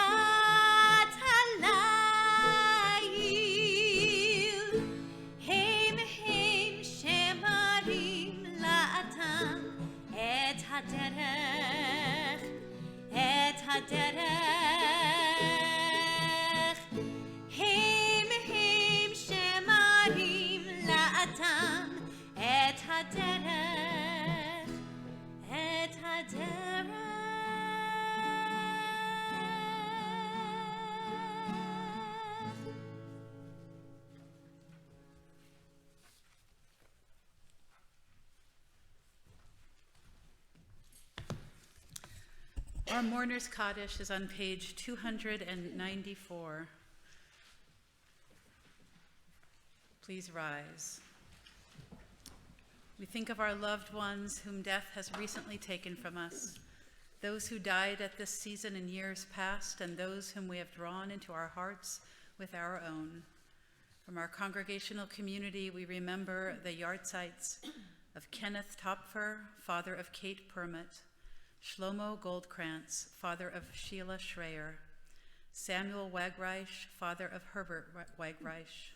הליל, הם שמרים לאטם את הדרך, את הדרך. הם שמרים לאטם את הדרך, את הדרך. Our Mourner's Kaddish is on page 294. Please rise. We think of our loved ones whom death has recently taken from us, those who died at this season in years past, and those whom we have drawn into our hearts with our own. From our congregational community, we remember the yahrzeits of Kenneth Topfer, father of Kate Permit, Shlomo Goldkrantz, father of Sheila Schreier, Samuel Wagreich, father of Herbert Wagreich,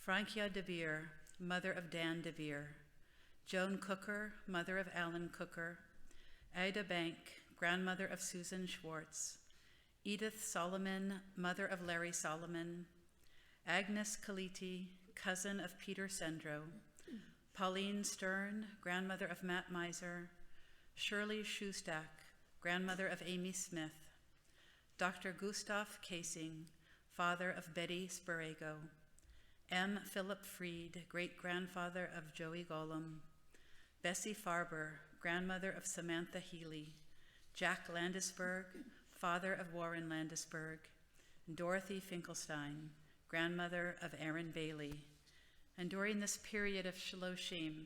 Frankia de Beer, mother of Dan de Beer, Joan Cooker, mother of Alan Cooker, Ada Bank, grandmother of Susan Schwartz, Edith Solomon, mother of Larry Solomon, Agnes Kaliti, cousin of Peter Sendro, Pauline Stern, grandmother of Matt Miser, Shirley Schustack, grandmother of Amy Smith, Dr. Gustav Casing, father of Betty Spurego, M. Philip Freed, great-grandfather of Joey Golem, Bessie Farber, grandmother of Samantha Healy, Jack Landisberg, father of Warren Landisberg, and Dorothy Finkelstein, grandmother of Aaron Bailey. And during this period of Shloshim,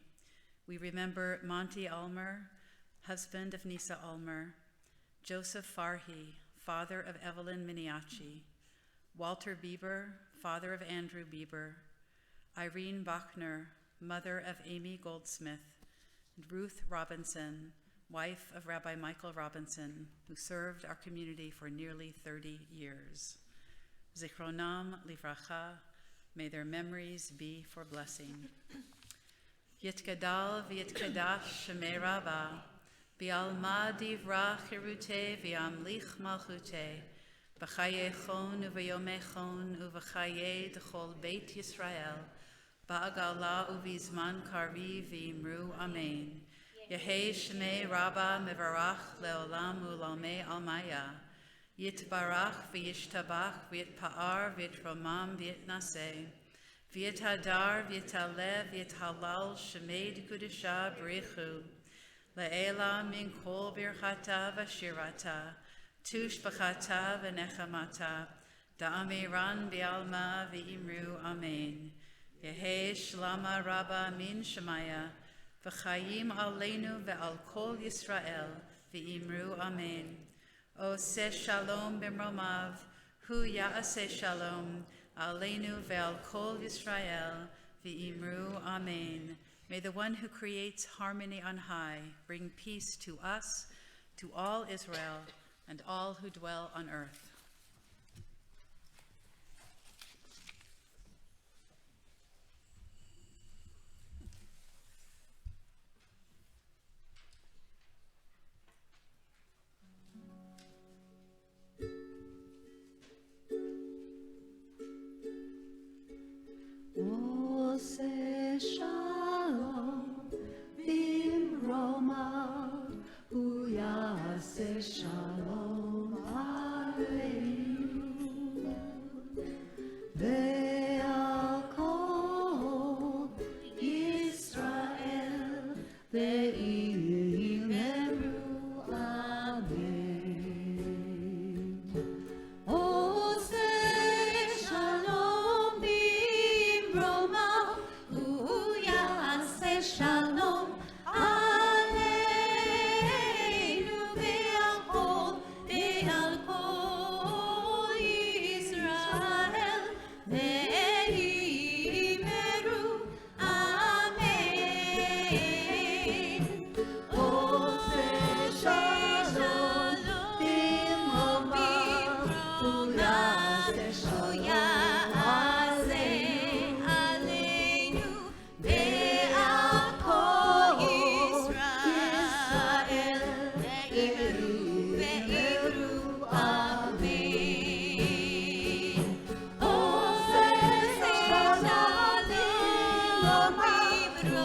we remember Monty Ulmer, husband of Nisa Ulmer, Joseph Farhi, father of Evelyn Miniachi, Walter Bieber, father of Andrew Bieber, Irene Bachner, mother of Amy Goldsmith, and Ruth Robinson, wife of Rabbi Michael Robinson, who served our community for nearly 30 years. Zichronam livracha, may their memories be for blessing. Yitgadal v'yitgadash shemei Rabbah, Bi'alma divra chirute v'yamlich malchute, b'chayechon u'v'yomechon u'v'chaye d'chol Beit Yisrael, ba'agala u'v'zman kari v'imru amen. Yehei shemei Rabbah mevarach le'olam u'lalmei almaya, yitbarach v'yishtabach v'yitpa'ar v'yitromam v'yitnaseh, v'yithadar v'yitalev v'yithalal shemei d'kudusha b'richu, Le'ela min kol birchata v'shirata, tushbachata v'nechamata, da'amiran bi'alma v'imru amen. Yehi shlama rabba min shemaya, v'chayim aleinu ve'al kol Yisrael, v'imru amen. Oseh shalom b'mromav, hu ya'aseh shalom, aleinu ve'al kol Yisrael, v'imru amen. May the one who creates harmony on high bring peace to us, to all Israel, and all who dwell on earth. Oseh shalom b'mromav, hu yaseh shalom aleinu, ve'al kol Yisrael ve'imeru amen. Oseh shalom b'mromav, hu yaseh shalom aleinu, ve'al kol Yisrael ve'imeru amen. Oseh shalom b'mromav, hu yaseh shalom aleinu, ve'al kol Yisrael ve'imeru amen. Oseh shalom b'mromav, hu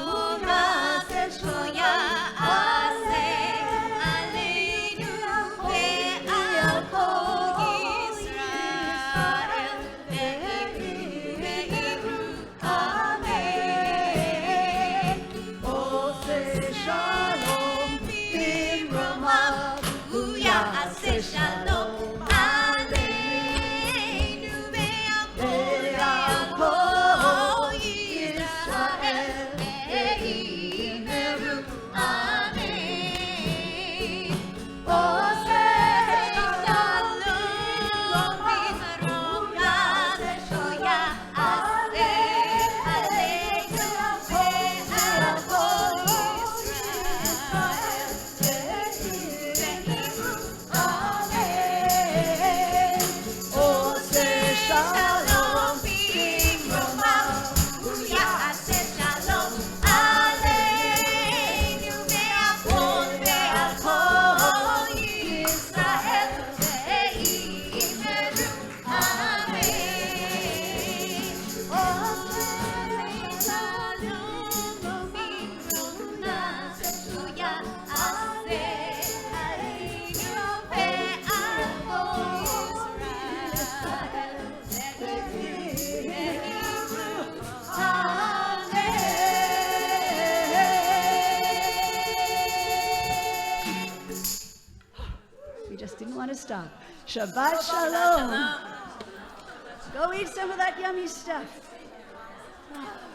stop. Shabbat shalom. Go eat some of that yummy stuff. Oh,